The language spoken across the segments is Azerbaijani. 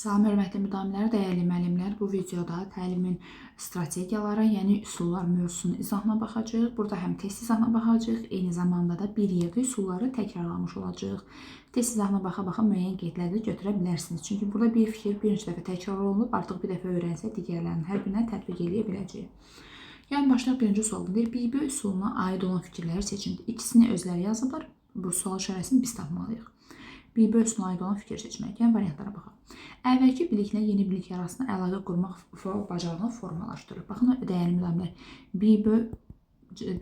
Salam, hörmətli müdamilər, dəyərli müəllimlər. Bu videoda təlimin strategiyaları, yəni üsullar mövzusunun izahına baxacağıq. Burada həm test izahına baxacağıq, eyni zamanda da bir yerdə üsulları təkrarlamış olacağıq. Test izahına baxa-baxa müəyyən qeydlər də götürə bilərsiniz. Çünki burada bir fikir bir neçə dəfə təkrar olunub, artıq bir dəfə öyrənsə digərlərinin hər birinə tətbiq edə biləcəyik. Yəni başlayaq birinci sualdan. Deyir, BB üsuluna aid olan fikirləri seçin. İkisini özləri yazıblar. Bu sual işarəsini biz tapmalıyıq. BB üsuluna aid olan fikir seçmək. Yəni variantlara baxaq. Əvvəlki biliklə yeni bilik arasında əlaqə qurmaq bacarığını formalaşdırır. Baxın, dəyərli müəllimlər, BB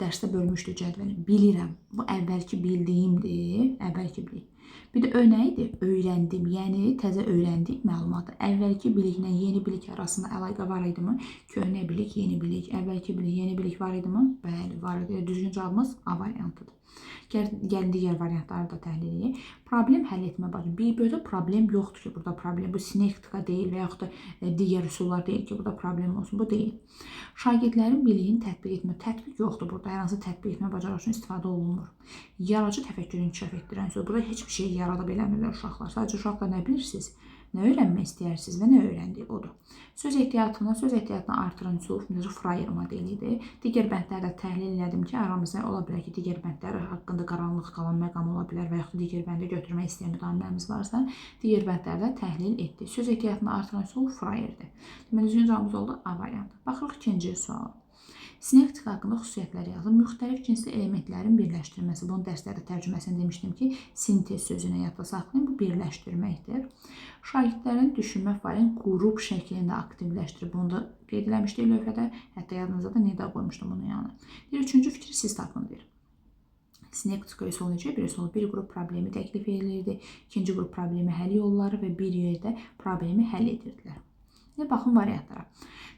dərsdə bölmüşdü cədvəli. Bilirəm. Bu əvvəlki bildiyimdir. Əvvəlki bilik. Bir də nə idi? Öyrəndim. Yəni təzə öyrəndik məlumatı. Əvvəlki biliklə yeni bilik arasında əlaqə var idimi? Köhnə bilik, yeni bilik. Əvvəlki bilik, yeni bilik var idimi? Bəli, var idi. Düzgün cavabımız A variantıdır. Gəlin digər variantları da təhlil edək. Problem həll etmə bacarığı. BB-də problem yoxdur ki, burada problem. Bu sinektika deyil və yaxud da digər üsullar deyil ki, burada problem olsun. Bu deyil. Şagirdlərin biliyini tətbiq etmə. Tətbiq yoxdur burada. Hər hansı tətbiq etmə bacarığı üçün istifadə olunmur. Yaradıcı təfəkkürü inkişaf etdirən söz. Burada heç bir şey yarada bilmirlər uşaqlar. Sadəcə uşaqlar nə bilirsiniz? Nə öyrənmək istəyirsiniz və nə öyrəndik odur. Söz ehtiyatını artıran üsul Freyer modelidir. Digər bəndlərdə təhlil elədim ki, aramızda ola bilər ki, digər bəndlər haqqında qaranlıq qalan məqam ola bilər və yaxud da digər bəndə götürmək istəyən müdamlərimiz varsa, digər bəndlərdə təhlil etdik. Söz ehtiyatını artıran üsul Freyerdir. Deməli, düzgün cavabımız oldu A variantı. Baxırıq ikinci suala. Sinektika haqqında xüsusiyyətləri yazılır. Müxtəlif cinsli elementlərin birləşdirilməsi. Bunun dərslərdə tərcüməsini demişdim ki, sintez sözünə yadda saxlayın. Bu birləşdirməkdir. Şagirdlərin düşünmə fəaliyyətini qrup şəklində aktivləşdirir. Bunu da qeyd eləmişdik lövhədə. Hətta yadınızda da nida qoymuşdum bunun yanına. Üçüncü fikri siz tapın deyir. Sinektika üsulu necə bir üsul? Bir qrup problemi təklif edilirdi. İkinci qrup problemi həll yolları və bir yerdə problemi həll edirdilər. Baxın variantlara.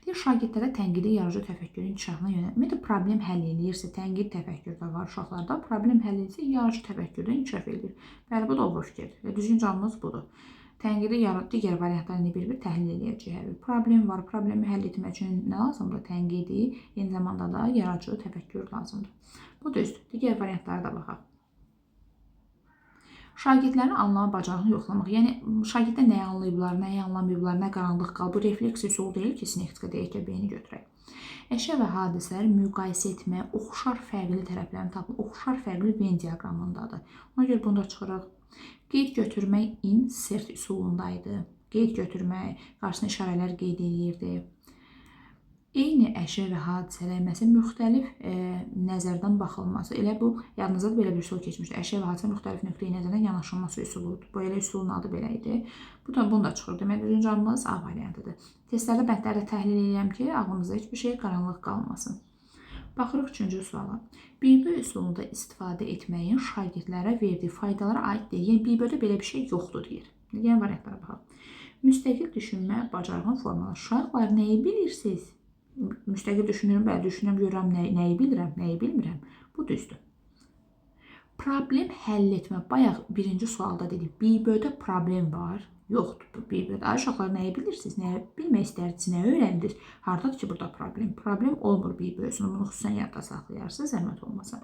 Deyir, şagirdlərə tənqidi yaradıcı təfəkkürün inkişafına yönəlir. Ümumiyyətlə, problem həll edirsə, tənqid təfəkkür də var uşaqlarda. Problem həll edirsə, yaradıcı təfəkkürdə inkişaf edir. Bəli, bu doğru fikirdir. Düzgün cavabımız budur. Tənqidi digər variantlarını bir-bir təhlil edəcəyik. Problem var, problemi həll etmək üçün nə lazımdır? Tənqidi, eyni zamanda da yaradıcı təfəkkür lazımdır. Bu düzdür. Digər variantlara da baxaq. Şagirdlərin anlama bacarığını yoxlamaq. Yəni, şagirdlər nəyi anlayıblar, nəyi anlamayıblar, nə qaranlıq qalıb. Bu refleks üsulu deyil ki, sinektika deyək ki, beyni götürək. Əşya və hadisələri müqayisə etmək, oxşar fərqli tərəflərini tapılır. Oxşar fərqli Venn diaqramındadır. Ona görə bunu da çıxırıq. Qeyd götürmək insert üsulundaydı. Qeyd götürmək, qarşısına işarələr qeyd edirdi. Eyni əşya və hadisələr, məsələn, müxtəlif nəzərdən baxılması. Elə bu, yadınızda da belə bir üsul keçmişdir. Əşya və hadisə müxtəlif nöqteyi nəzərdən yanaşılması üsuludur. Bu elə üsulun adı belə idi. Bunu da çıxır. Demək, düzgün cavabımız A variantıdır. Testlərdə, bəndlərdə təhlil edirəm ki, ağlımızda heç bir şey qaranlıq qalmasın. Baxırıq üçüncü suala. BB üsulunda istifadə etməyin şagirdlərə verdiyi faydalara aid deyil. Yəni, BB-də belə bir şey yoxdur deyir. Yəni, variantlara baxaq. Müstəqil düşünmə bacarığının formaları. Uşaqlar, nəyi bilirsiniz? Müstəqil düşünürüm, düşünürəm, görürəm, nəyi bilirəm, nəyi bilmirəm. Bu düzdür. Problem həll etmə. Bayaq birinci sualda dedik, BB-də problem var, yoxdur BB-də. Uşaqlar, nəyi bilirsiniz, nəyi bilmək istəyirsiniz, nəyi öyrəndiniz? Haradadır ki, burada problem? Problem olmur BB-sində. Bunu xüsusən yadda saxlayarsınız, zəhmət olmasa.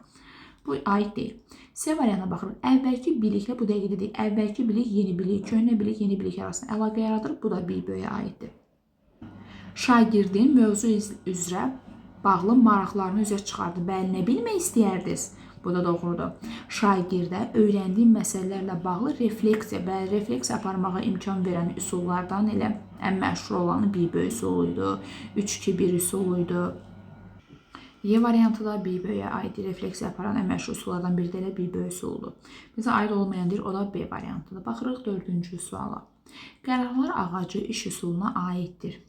Bu aid deyil. C variantına baxırıq. Əvvəlki biliklə bu dəqiqə dedik. Əvvəlki bilik, yeni bilik, köhnə bilik, yeni bilik arasında əlaqə yaradır. Bu da BB-yə aiddir. Şagirdin mövzu üzrə bağlı maraqlarını üzə çıxardı. Bəli, nə bilmək istəyərdiniz? Bu da doğrudur. Şagirdə öyrəndiyi məsələlərlə bağlı refleksiya, refleksiya aparmağa imkan verən üsullardan elə ən məşhur olanı BB üsuluydu, 3-2-1 üsuluydu. Y variantı da BB-yə aid refleksiya aparan ən məşhur üsullardan biri də elə BB üsuludur. Bizə aid olmayan deyir, o da B variantıdır. Baxırıq dördüncü suala. Qərarlar ağacı iş üsuluna aiddir.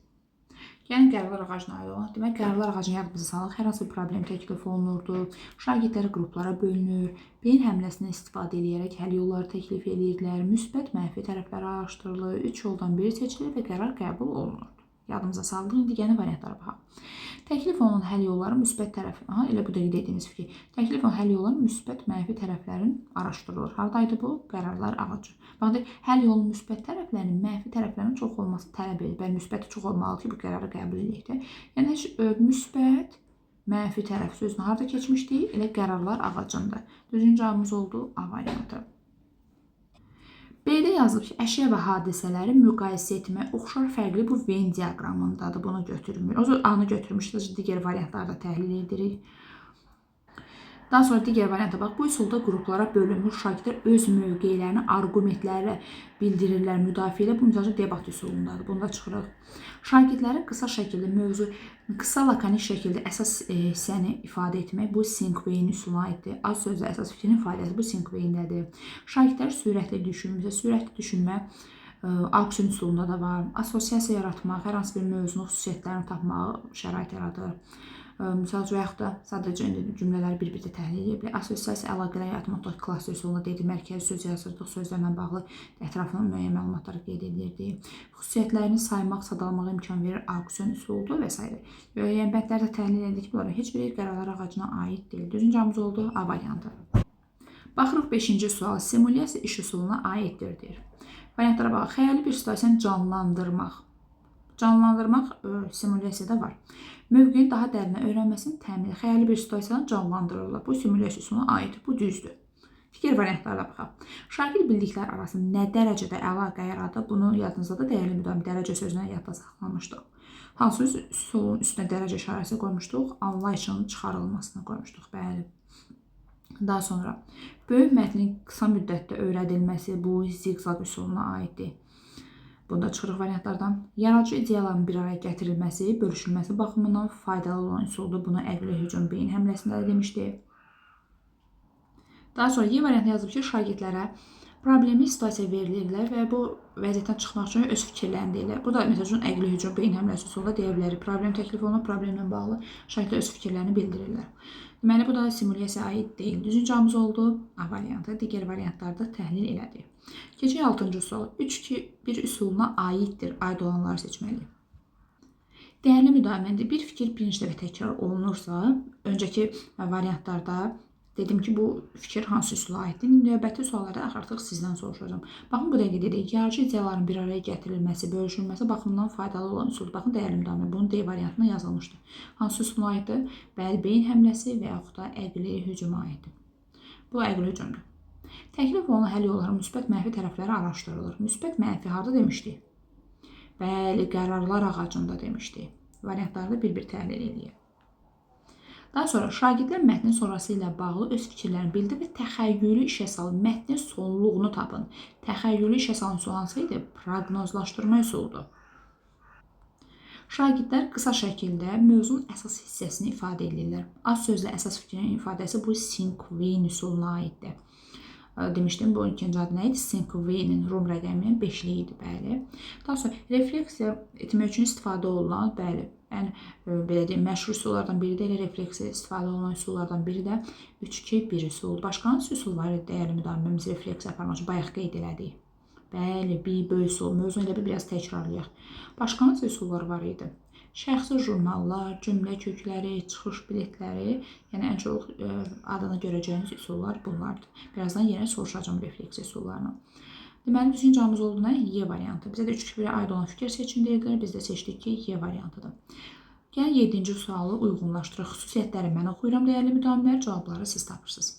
Yəni, qərarlar ağacına aid olan. Demək, qərarlar ağacını yadımıza salıq. Hər hansı bir problem təklif olunurdu. Şagirdlər qruplara bölünür. Beyin həmləsindən istifadə edərək həll yolları təklif edirdilər. Müsbət, mənfi tərəfləri araşdırılır. 3 yoldan biri seçilir və qərar qəbul olunurdu. Yadımıza saldıq. İndi gəlin variantlara baxaq. Təklif olunan həll yolları müsbət tərəfi. Elə bu da dediyimiz fikir. Təklif olunan həll yolları müsbət, mənfi tərəflərin araşdırılır. Haradaydı bu? Qərarlar ağacı. Baxın, həll yolunun müsbət tərəflərinin, mənfi tərəflərinin çox olması tələb edir. Bəli, müsbəti çox olmalı ki, bu qərarı qəbul edək. Yəni, müsbət, mənfi tərəf sözünü harada keçmişdik? Elə qərarlar ağacında. Düzgün cavabımız oldu A variantı. B-də yazılıb ki, əşya və hadisələri müqayisə etmə, oxşar fərqli bu Venn diaqramındadır. Bunu götürmür. O A-nı götürmüşdür. Digər variantları da təhlil edirik. Daha sonra digər varianta bax. Bu üsulda qruplara bölünmüş şagirdlər öz mövqelərini arqumentlərlə bildirirlər. Müdafiə ilə bu müdafiə debat üsulundadır. Bunda çıxırıq. Şagirdlərin qısa şəkildə mövzu, qısa lakonik şəkildə əsas hissəni ifadə etmək bu Sinkveyn üsuluna aiddir. Az sözlə əsas fikrin ifadəsi bu Sinkveyndədir. Şagirdlər sürətli düşünmə, sürətli düşünmə Auksion üsulunda da var. Assosiasiya yaratmaq, hər hansı bir mövzunun xüsusiyyətlərini tapmağa şərait yaradır. Misal üçün, və yaxud da sadəcə cümlələri bir-birdə təhlil edə bilər. Assosiasiya əlaqələr yaratmaqda klass üsulunda dedik, mərkəzi söz yazırdıq, sözlərlə bağlı ətrafına müəyyən məlumatları qeyd edirdik. Xüsusiyyətlərini saymaq, sadalamağa imkan verir auksion üsuludur və s. Yəni, bəndlərdə təhlil edik ki, bunların heç biri qərarlar ağacına aid deyil. Düzün cavabımız oldu A variantı. Baxırıq 5-ci sual. Simulyasiya iş üsuluna aiddir, deyir. Variantlara baxaq. Xəyali bir situasiyanı canlandırmaq. Canlandırmaq simulyasiyada var. Mövqenin daha dərinə öyrənməsinin təmini xəyali bir situasiyanı canlandırırlar. Bu simulyasiya üsuluna aiddir. Bu düzdür. Digər variantlara baxaq. Şagird bildiklər arasında nə dərəcədə əlaqə yaradır? Bunu yadınızda da dəyərli müdavim dərəcə sözünə yadda saxlamışdıq. Hansı üsulun üstünə dərəcə işarəsi qoymuşduq? Anlayışının çıxarılmasına qoymuşduq. Bəli. Daha sonra böyük mətnin qısa müddətdə öyrədilməsi bu ziqzaq üsuluna aiddir. Bunda çıxırıq variantlardan. Yaradıcı ideyaların bir araya gətirilməsi, bölüşülməsi baxımından faydalı olan üsuldur. Bunu əqli hücum beyin həmləsində də demişdik. Daha sonra Y variantı yazıb ki, şagirdlərə problemli situasiya verilirlər və bu vəziyyətdən çıxmaq üçün öz fikirlərini deyirlər. Burada məsəl üçün əqli hücum beyin həmləsi üsulunda deyə bilərik. Problem təklif olunur, problemlə bağlı şagirdlər öz fikirlərini bildirirlər. Deməli, bu da simulyasiyaya aid deyil. Düzün cavabımız oldu A variantı. Digər variantlarda təhlil elədik. Keçək 6-cı sual. 3-2-1 üsuluna aiddir. Aid olanları seçməliyik. Dəyərli müdahiməndə bir fikir birinci dəfə təkrar olunursa, öncəki variantlarda dedim ki, bu fikir hansı üsula aiddir? Növbəti suallarda artıq sizdən soruşacağım. Baxın, bu dəqiqə dedik. Yaradıcı ideyaların bir araya gətirilməsi, bölüşülməsi baxımından faydalı olan üsul. Baxın, dəyərli müdahimə. Bunun D variantına yazılmışdır. Hansı üsula aiddir? Bəli, beyin həmləsi və yaxud da əqli hücuma aiddir. Bu əqli hücumdur. Təklif olunan həll yolları müsbət mənfi tərəfləri araşdırılır. Müsbət mənfi harda demişdik? Bəli, qərarlar ağacında demişdik. Variantları da bir-bir təhlil edək. Daha sonra şagirdlər mətnin sonrası ilə bağlı öz fikirlərini bildir və təxəyyülü işə salın. Mətnin sonluğunu tapın. Təxəyyülü işə salın üsulu hansı idi? Proqnozlaşdırma üsuludur. Şagirdlər qısa şəkildə mövzunun əsas hissəsini ifadə edirlər. Az sözlə əsas fikrin ifadəsi bu Sinkveyn üsuluna aiddir. Demişdim, bu ikinci adı nə idi? Sinkveynin Rum rəqəminin 5-li idi, bəli. Daha sonra refleksiya etmək üçün istifadə olunan, bəli, belə deyim, məşhur üsullardan biri də elə refleksiya istifadə olunan üsullardan biri də 3-2-1 üsulu. Başqa hansı üsul var idi? Dəyərli müdahiməmiz refleksiya aparmaq üçün bayaq qeyd elədik. Bəli, B üsulu. Mövzunu elə biraz təkrarlayaq. Başqa hansı üsullar var idi? Şəxsi jurnallar, cümlə kökləri, çıxış biletləri, yəni ən çox adını görəcəyiniz üsullar bunlardır. Birazdan yenə soruşacağım refleksiya üsullarını. Deməli, düzgün cavabımız oldu nə? Y variantı. Bizə də 3-2-1-ə aid olan fikir seçim deyilir. Biz də seçdik ki, Y variantıdır. Gəlin 7-ci sualı uyğunlaşdıraq. Xüsusiyyətləri mən oxuyuram, dəyərli müdavimlər, cavabları siz tapırsınız.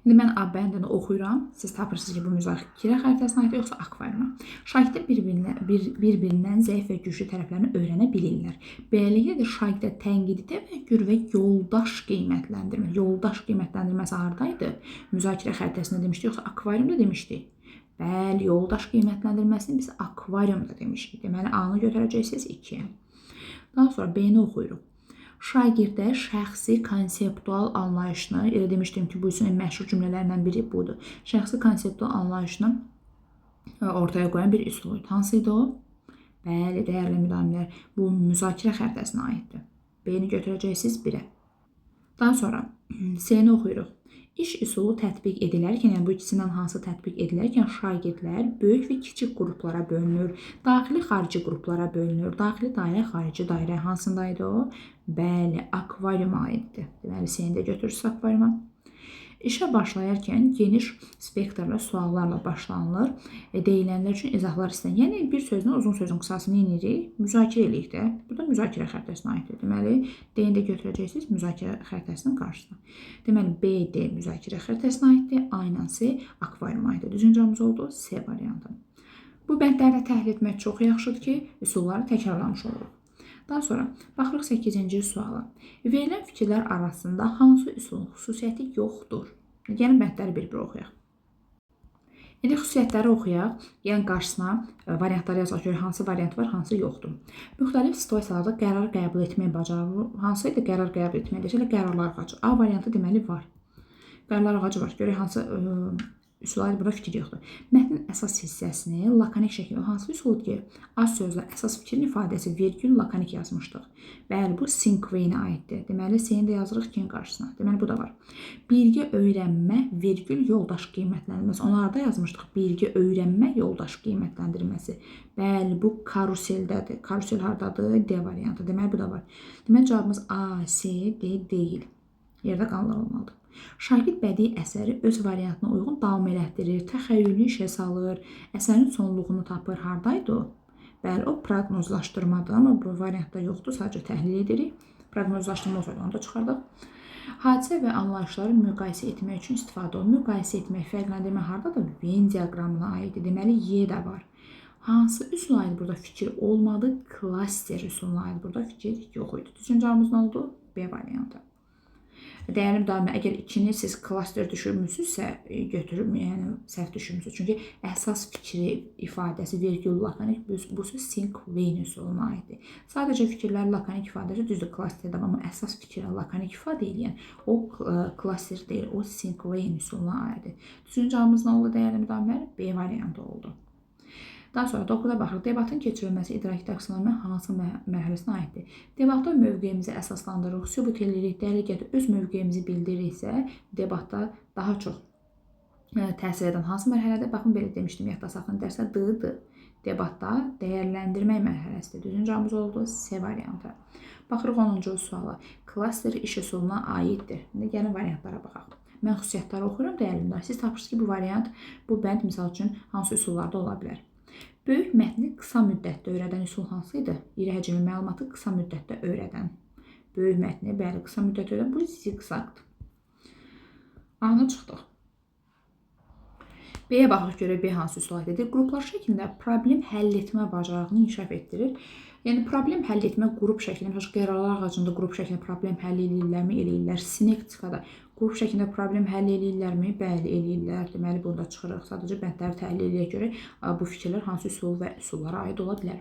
İndi mən A bəndini oxuyuram. Siz tapırsınız ki, bu müzakirə xəritəsinə aid yoxsa akvariuma. Şagirdlər bir-birindən zəif və güclü tərəflərini öyrənə bilirlər. Beləliklə də şagirdlər tənqidi təfəkkür və yoldaş qiymətləndirmə. Yoldaş qiymətləndirməsi hardaydı? Müzakirə xəritəsində demişdik, yoxsa akvariumda demişdik? Bəli, yoldaş qiymətləndirməsini biz akvariumda demişdik. Deməli, A-nı götürəcəksiniz 2-yə. Daha sonra B-ni oxuyuruq. Şagirdlər şəxsi konseptual anlayışını, elə demişdim ki, bu üsulun məşhur cümlələrindən biri budur. Şəxsi konseptual anlayışını ortaya qoyan bir üsul idi. Hansı idi o? Bəli, dəyərli müdavimlər, bu müzakirə xəritəsinə aiddir. B-ni götürəcəksiniz 1-ə. Daha sonra C-ni oxuyuruq. İş üsulu tətbiq edilərkən, yəni bu ikisindən hansı tətbiq edilərkən şagirdlər böyük və kiçik qruplara bölünür, daxili xarici qruplara bölünür. Daxili dairə, xarici dairə hansındaydı o? Bəli, akvariuma aiddir. Deməli, C-ni də götürürsünüz akvariuma. İşə başlayarkən geniş spektrlə suallarla başlanılır. Deyilənlər üçün izahlar istənir. Yəni bir sözlə uzun sözün qısasını inirik, müzakirə eləyirik də. Burada müzakirə xəritəsinə aiddir. Deməli, D-ni də götürəcəksiniz müzakirə xəritəsinin qarşısına. Deməli, B-D müzakirə xəritəsinə aiddir, A ilə C akvariuma aiddir. Düzgün cavabımız oldu C variantı. Bu bəndləri təhlil etmək çox yaxşıdır ki, üsulları təkrarlamış oluruq. Daha sonra baxırıq 8-ci suala. Verilən fikirlər arasında hansı üsulun xüsusiyyəti yoxdur? Yəni bəndləri bir-bir oxuyaq. İndi xüsusiyyətləri oxuyaq. Yəni qarşısına variantları yazaq görə hansı variant var, hansı yoxdur. Müxtəlif situasiyalarda qərar qəbul etmək bacarığı hansı idi? Qərar qəbul etmək deyil, qərarlar ağacı. A variantı deməli var. Qərarlar ağacı var. Görək hansı üsul aid, burada fikir yoxdur. Mətnin əsas hissəsini lakanik şəkildə hansı üsuldur ki, az sözlə əsas fikrin ifadəsi vergül lakanik yazmışdıq. Bəli, bu Sinkveyinə aiddir. Deməli, C-ni də yazırıq ki, qarşısına. Deməli, bu da var. Birgə öyrənmə, vergül yoldaş qiymətləndirməsi. Onlarda yazmışdıq. Birgə öyrənmə, yoldaş qiymətləndirməsi. Bəli, bu karuseldədir. Karusel hardadır? D variantı. Deməli, bu da var. Deməli, cavabımız A, C, D deyil. Yerdə qaldırılmalıdır. Şagird bədii əsəri öz variantına uyğun davam elətdirir, təxəyyülü işə salır, əsərin sonluğunu tapır. Hardaydı o? Bəli, o proqnozlaşdırmadır, amma bu variantda yoxdur, sadəcə təhlil edirik. Proqnozlaşdırma olsaydı, onu da çıxardıq. Hadisə və anlayışları müqayisə etmək üçün istifadə olunur. Müqayisə etmək, fərqləndirmə hardadır? Venn diaqramına aiddir. Deməli, Y də var. Hansı üsula aid burada fikir olmadı? Klaster üsuluna aid burada fikir yox idi. Düzgün cavabımız nə oldu? B variantı. Dəyərli müdavimə, əgər ikini siz klaster düşürmüsünüzsə, götürüb, yəni səhv düşürmüsünüz. Çünki əsas fikri ifadəsi vergül lakanik, bu söz Sinkveyn üsuluna aiddir. Sadəcə fikirlər lakanik ifadəsi düzdür klasterdə, amma əsas fikirə lakanik ifadə edən o klaster deyil, o Sinkveyn üsuluna aiddir. Düzgün cavabımız nə oldu dəyərli müdavimə? B variantı oldu. Daha sonra 9-a baxırıq. Debatın keçirilməsi idraki təqsimləmə hansı mərhələsinə aiddir? Debatda mövqeyimizi əsaslandırırıq, sübut edirik, dəqiqətə öz mövqeyimizi bildiririksə, debatda daha çox təsir edən hansı mərhələdə? Baxın, belə demişdim, yadda saxlayın, dərsdə D-dır. Debatda dəyərləndirmək mərhələsidir. Düzgün cavabımız oldu C variantı. Baxırıq 10-cu suala. Klaster iş üsuluna aiddir. İndi gəlin variantlara baxaq. Mən xüsusiyyətləri oxuyuram, dəyərlimlər. Siz tapırsınız ki, bu variant, bu bənd misal üçün hansı üsullarda ola bilər? Böyük mətni qısa müddətdə öyrədən üsul hansı idi? İri həcmli məlumatı qısa müddətdə öyrədən. Böyük mətni, bəli, qısa müddətdə öyrədən, bu zigzaqdır. A-na çıxdıq. B-yə baxıq görək, B hansı üsul aiddir? Qruplar şəklində problem həll etmə bacarığını inkişaf etdirir. Yəni, problem həll etmə qrup şəklində, məsələn, qərarlar ağacında qrup şəklində problem həll edirlərmi? Eləyirlər. Sinektikada qrup şəklində problem həll edirlərmi? Bəli, eləyirlər. Deməli, bunda çıxırıq. Sadəcə bəndləri təhlil eləyə görə bu fikirlər hansı üsul və üsullara aid ola bilər.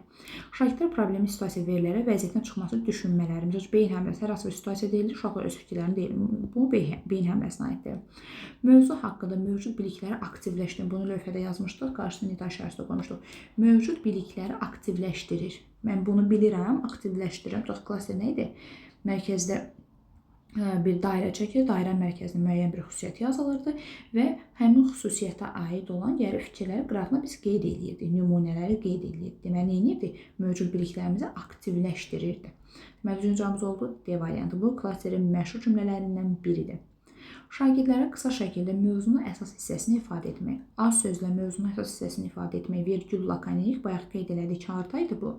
Şagirdlər problemi situasiya verilərə vəziyyətdən çıxması düşünmələri. Məsələn, beyin həmləsi hər hansı bir situasiya deyilir, uşaqlar öz fikirlərini deyil. Bu beyin həmləsinə aiddir. Mövzu haqqında mövcud bilikləri aktivləşdirir. Bunu lövhədə yazmışdıq, qarşısında nida işarəsi qoymuşduq. Mövcud bilikləri aktivləşdirir. Mən bunu bilirəm, aktivləşdirirəm. Tutaq, klaster nə idi? Mərkəzdə bir dairə çəkir, dairə mərkəzində müəyyən bir xüsusiyyət yazılırdı və həmin xüsusiyyətə aid olan yəni fikirləri qrafına biz qeyd edirdik, nümunələri qeyd edirdik. Deməli, nə edirdi? Mövcud biliklərimizi aktivləşdirirdi. Deməli, düzgün cavabımız oldu D variantı. Bu, klasterin məşhur cümlələrindən biridir. Şagirdlərə qısa şəkildə mövzunun əsas hissəsini ifadə etmək, az sözlə mövzunun əsas hissəsini ifadə etmək, vergül lakanik, bayaq qeyd elədik, hardaydı bu?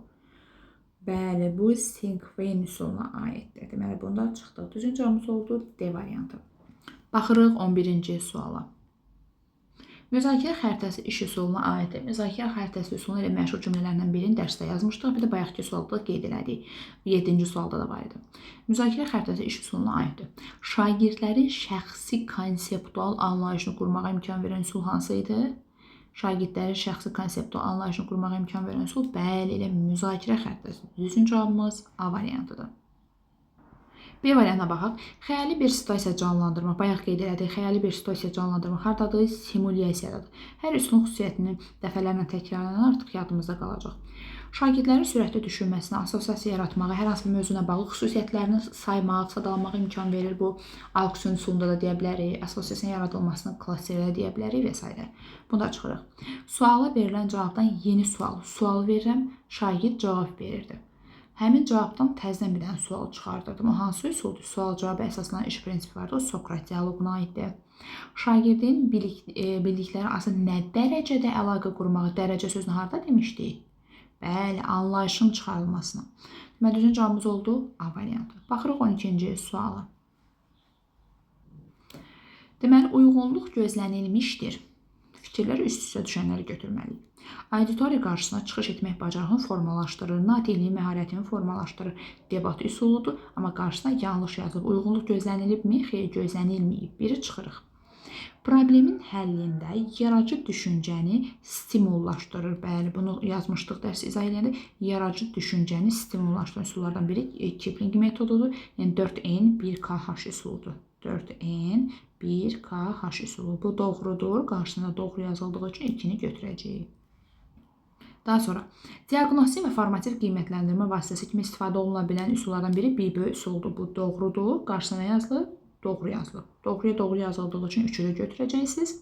Bəli, bu Sinkveyn üsuluna aiddir. Deməli, bunda çıxdıq. Düzgün cavabımız oldu D variantı. Baxırıq 11-ci suala. Müzakirə xəritəsi iş üsuluna aiddir. Müzakirə xəritəsi üsulunu elə məşhur cümlələrindən birini dərsdə yazmışdıq. Bir də bayaqki sualda qeyd elədik. 7-ci sualda da var idi. Müzakirə xəritəsi iş üsuluna aiddir. Şagirdlərin şəxsi konseptual anlayışını qurmağa imkan verən üsul hansı idi? Şagirdlərin şəxsi konseptual anlayışını qurmağa imkan verən üsul, bəli, elə müzakirə xəritəsi. Düzgün cavabımız A variantıdır. B variantına baxaq. Xəyali bir situasiya canlandırmaq. Bayaq qeyd elədik, xəyali bir situasiya canlandırmaq hardadır? Simulyasiyadadır. Hər üsulun xüsusiyyətini dəfələrlə təkrarlanan artıq yadımızda qalacaq. Şagirdlərin sürətli düşünməsinə, assosiasiya yaratmağa, hər hansı bir mövzuna bağlı xüsusiyyətlərini saymaq, sadalamağa imkan verir. Bu, auksion üsulunda da deyə bilərik, assosiasiyanın yaradılmasını klasterdə deyə bilərik və s. Bunu da çıxırıq. Suala verilən cavabdan yeni sual verirəm, şagird cavab verirdi. Həmin cavabdan təzədən bir dənə sual çıxardırdım. O hansı üsuldur? Sual-cavabı əsaslanan iş prinsipi vardı. O Sokrat dialoquna aiddir. Şagirdin bildikləri arasında nə dərəcədə əlaqə qurmağı, dərəcə sözünü harda demişdik? Bəli, anlayışın çıxarılmasına. Deməli, düzgün cavabımız oldu A variantı. Baxırıq 12-ci suala. Deməli, uyğunluq gözlənilmişdir. Fikirlər üst-üstə düşənləri götürməliyik. Auditoriya qarşısına çıxış etmək bacarığını formalaşdırır, natiqlik məharətini formalaşdırır. Debat üsuludur, amma qarşısına yanlış yazılıb. Uyğunluq gözlənilibmi? Xeyr, gözlənilməyib. Biri çıxırıq. Problemin həllində yaradıcı düşüncəni stimullaşdırır. Bəli, bunu yazmışdıq dərs izah edəndə. Yaradıcı düşüncəni stimullaşdıran üsullardan biri Kipling metodudur. Yəni 4N 1KH üsuludur. 4N 1KH üsulu. Bu doğrudur. Qarşısında doğru yazıldığı üçün 2-ni götürəcəyik. Daha sonra, diaqnostik və formativ qiymətləndirmə vasitəsi kimi istifadə oluna bilən üsullardan biri BB üsuludur. Bu doğrudur. Qarşısına yazılır. Doğru yazılıb. Doğruya doğru yazıldığı üçün 3-ü də götürəcəksiniz.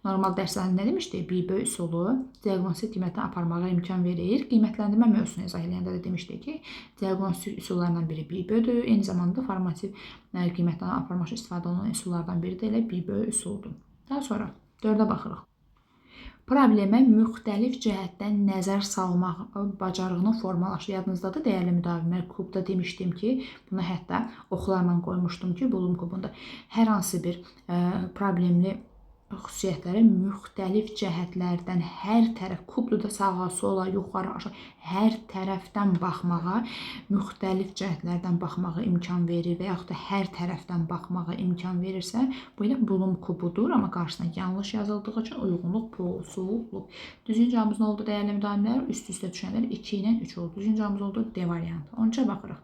Normal dərslərində nə demişdik? BB üsulu diaqnostik qiymətini aparmağa imkan verir. Qiymətləndirmə mövzusunu izah edəndə də demişdik ki, diaqnostik üsullardan biri BB-dür. Eyni zamanda formativ qiymətlərini aparmaq üçün istifadə olunan üsullardan biri də elə BB üsuludur. Daha sonra 4-ə baxırıq. Problemə müxtəlif cəhətdən nəzər salmaq bacarığını formalaşdır. Yadınızdadır, dəyərli müdavimlər klubda demişdim ki, bunu hətta oxlarla qoymuşdum ki, Bloom klubunda hər hansı bir problemli xüsusiyyətlərə müxtəlif cəhətlərdən hər tərəf, kubluda sağa, sola, yuxarı, aşağı, hər tərəfdən baxmağa, müxtəlif cəhətlərdən baxmağa imkan verir və yaxud da hər tərəfdən baxmağa imkan verirsə, bu ilə Bloom kubudur, amma qarşısına yanlış yazıldığı üçün uyğunluq pozulub. Düzgün cavabımız nə oldu dəyərli müdavimlər? Üst-üstə düşənlər 2 ilə 3 oldu. Düzgün cavabımız oldu D variantı. 13-ə baxırıq.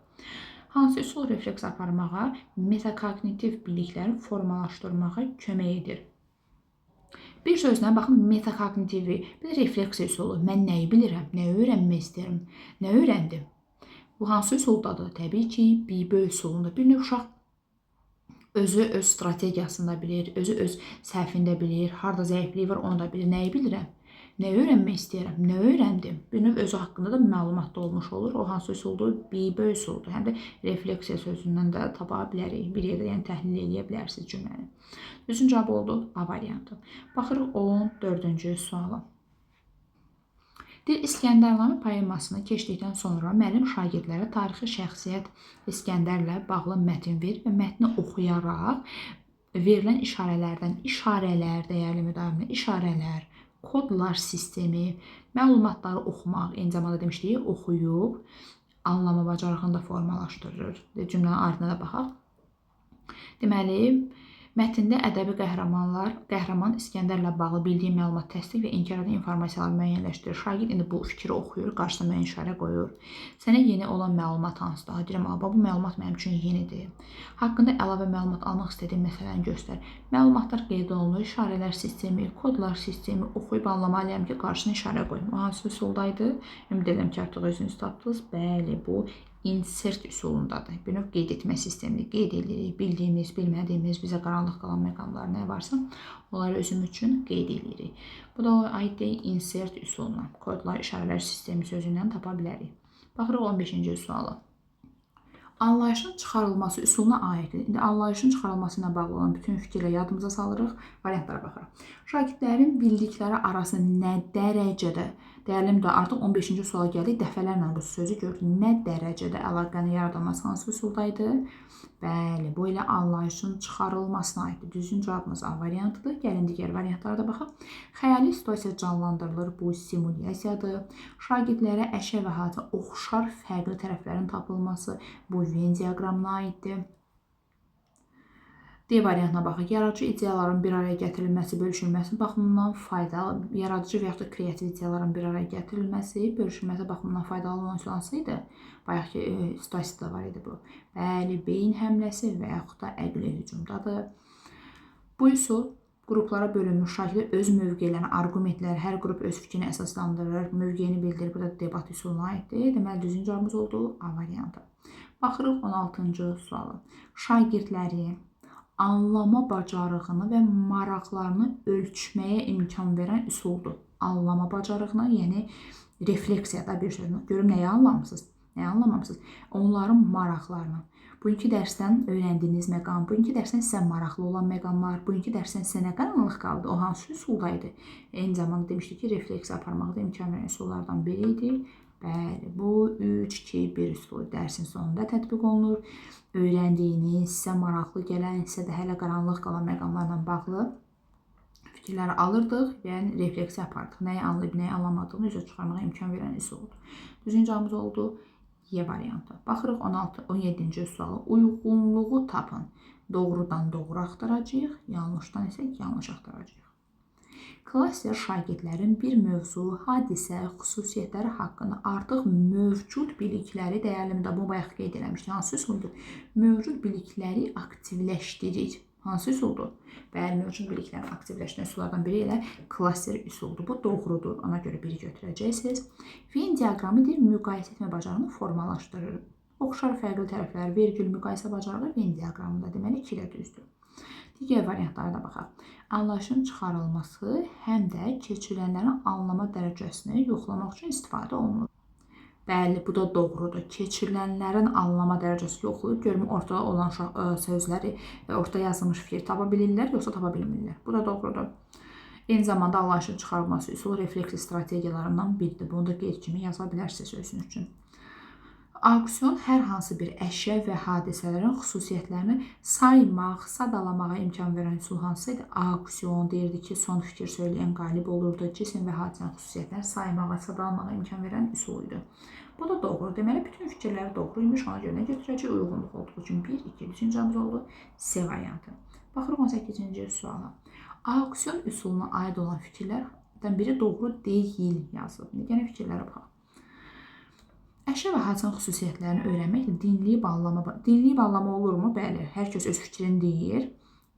Hansı üsul refleks aparmağa, metakognitiv bilikləri formalaşdırmağa kömək edir? Bir sözlə baxın, metakognitiv bir refleks üsulu. Mən nəyi bilirəm, nəyi öyrənmək istəyirəm, nə öyrəndim? Bu hansı üsuldadır? Təbii ki, BB üsulunda. Bir növ uşaq özü öz strategiyasında bilir, özü öz səhvində bilir, harda zəifliyi var, onu da bilir. Nəyi bilirəm? Nə öyrənmək istəyirəm, nə öyrəndim? Bir növ özü haqqında da məlumatda olmuş olur. O hansı üsuldur? BB üsuldur. Həm də refleksiya sözündən də tapa bilərik. Bir yerdə yəni təhlil edə bilərsiniz cümləni. Düzgün cavab oldu A variantı. Baxırıq 14-cü suala. İskəndərnamə poemasını keçdikdən sonra müəllim şagirdlərə tarixi şəxsiyyət İskəndərlə bağlı mətn verir və mətni oxuyaraq verilən işarələr, dəyərli müdavimlər, işarələr, kodlar sistemi, məlumatları oxumaq, eyni zamanda demişdik, oxuyub anlama bacarığını da formalaşdırır. Cümlənin ardına da baxaq. Deməli, mətndə ədəbi qəhrəman İskəndərlə bağlı bildiyi məlumat, təsdiq və inkar edən informasiyaları müəyyənləşdirir. Şagird indi bu fikri oxuyur, qarşısına müəyyən işarə qoyur. Sənə yeni olan məlumat hansıdır? Deyirəm, bu məlumat mənim üçün yenidir. Haqqında əlavə məlumat almaq istədiyim məsələni göstər. Məlumatlar qeyd olunur, işarələr sistemi, kodlar sistemi oxuyub anlamalıyam ki, qarşısına işarə qoyum. O hansı üsuldaydı? Ümid edirəm ki, artıq özünüz tapdınız. Bəli, bu insert üsulundadır. Bir növ qeyd etmə sistemidir. Qeyd edirik, bildiyimiz, bilmədiyimiz, bizə qaranlıq qalan məqamlar nə varsa, onları özümüz üçün qeyd edirik. Bu da aid deyil insert üsuluna. Kodlar, işarələr sistemi sözündən tapa bilərik. Baxırıq 15-ci suala. Anlayışın çıxarılması üsuluna aiddir. İndi anlayışın çıxarılması ilə bağlı olan bütün fikirlə yadımıza salırıq, variantlara baxırıq. Şagirdlərin bildikləri arasında nə dərəcədə, dəyərli müdavimlər, artıq 15-ci suala gəldik, dəfələrlə bu sözü gördük. Nə dərəcədə əlaqənin yaradılması hansı üsuldaydı? Bəli, bu ilə anlayışın çıxarılmasına aiddir. Düzgün cavabımız A variantıdır. Gəlin digər variantlara da baxaq. Xəyali situasiya canlandırılır. Bu simulyasiyadır. Şagirdlərə əşya və hadisə oxşar fərqli tərəflərin tapılması bu Venn diaqramına aiddir. D variantına baxaq. Yaradıcı ideyaların bir araya gətirilməsi, bölüşülməsi baxımından faydalı, yaradıcı və yaxud da kreativ ideyaların bir araya gətirilməsi, bölüşülməsi baxımından faydalı olan üsul hansıydı? Bayaq ki, situasiyada var idi bu. Bəli, beyin həmləsi və yaxud da əqli hücumdadır. Bu üsul qruplara bölünmüş şagirdlər öz mövqelərini, arqumentləri, hər qrup öz fikrini əsaslandırır, mövqeyini bildirir. Bu da debat üsuluna aiddir. Deməli, düzgün cavabımız oldu A variantı. Baxırıq 16-cı suala. Şagirdləri anlama bacarığını və maraqlarını ölçməyə imkan verən üsuldur. Anlama bacarığını, yəni refleksiyada bir sözünü. Görüm nəyi anlamısınız? Nə anlamamısınız? Onların maraqlarına. Bugünkü dərsdən öyrəndiyiniz məqam, bugünkü dərsdən sizə maraqlı olan məqamlar, bugünkü dərsdən sizə nə qaranlıq qaldı, o hansı üsuldaydı? Eyni zamanda demişdik ki, refleksiya aparmaqda imkan verən üsullardan biri idi. Bəli, bu 3-2-1 üsulu dərsin sonunda tətbiq olunur. Öyrəndiyiniz, sizə maraqlı gələn, sizə də hələ qaranlıq qalan məqamlarla bağlı fikirləri alırdıq və refleksiya apardıq. Nəyi anlayıb, nəyi anlamadığını üzə çıxarmağa imkan verən üsuldur. Düzgün cavabımız oldu Y variantı. Baxırıq 17-ci suala. Uyğunluğu tapın. Doğrudan doğru axtaracağıq, yanlışdan isə yanlış axtaracağıq. Klaster şagirdlərin bir mövzu, hadisə, xüsusiyyətləri haqqında artıq mövcud bilikləri dəyərləməkdə. Bu bayaq qeyd eləmişdik. Hansı üsuldur? Mövcud bilikləri aktivləşdirir. Hansı üsuldur? Bəli, mövcud bilikləri aktivləşdirən üsullardan biri ilə klaster üsuldur. Bu doğrudur. Ona görə biri götürəcəksiniz. Venn diaqramı deyir, müqayisə etmə bacarığını formalaşdırır. Oxşar fərqli tərəflər, vergül müqayisə bacarığı Venn diaqramında deməli 2 ilə düzdür. Digər variantlara da baxaq. Anlayışın çıxarılması həm də keçirilənlərin anlama dərəcəsini yoxlamaq üçün istifadə olunur. Bəli, bu da doğrudur. Keçirilənlərin anlama dərəcəsi yoxlayıb görüm ortada olan sözləri, ortada yazılmış fikir tapa bilirlər, yoxsa tapa bilmirlər. Bu da doğrudur. Eyni zamanda anlayışın çıxarılması üsulu refleksi strategiyalarından biridir. Bunu da qeyd kimi yaza bilərsiniz özünüz üçün. Auksion hər hansı bir əşya və hadisələrin xüsusiyyətlərini saymaq, sadalamağa imkan verən üsul hansıydı? Auksion deyirdi ki, son fikir söyləyən qalib olurdu. Cisim və hadisənin xüsusiyyətlərini saymağa, sadalamağa imkan verən üsul idi. Bu da doğru. Deməli, bütün fikirləri doğruymuş. Ona görə nə götürəcək? Uyğunluq olduğu üçün 1-2. Üçüncü cavabımız oldu C variantı. Baxırıq 18-ci suala. Auksion üsuluna aid olan fikirlərdən biri doğru deyil yazılıb. Yenə fikirlərə baxaq. Əşya və hadisənin xüsusiyyətlərini öyrənməklə dinləyib anlama olurmu? Bəli, hər kəs öz fikrini deyir.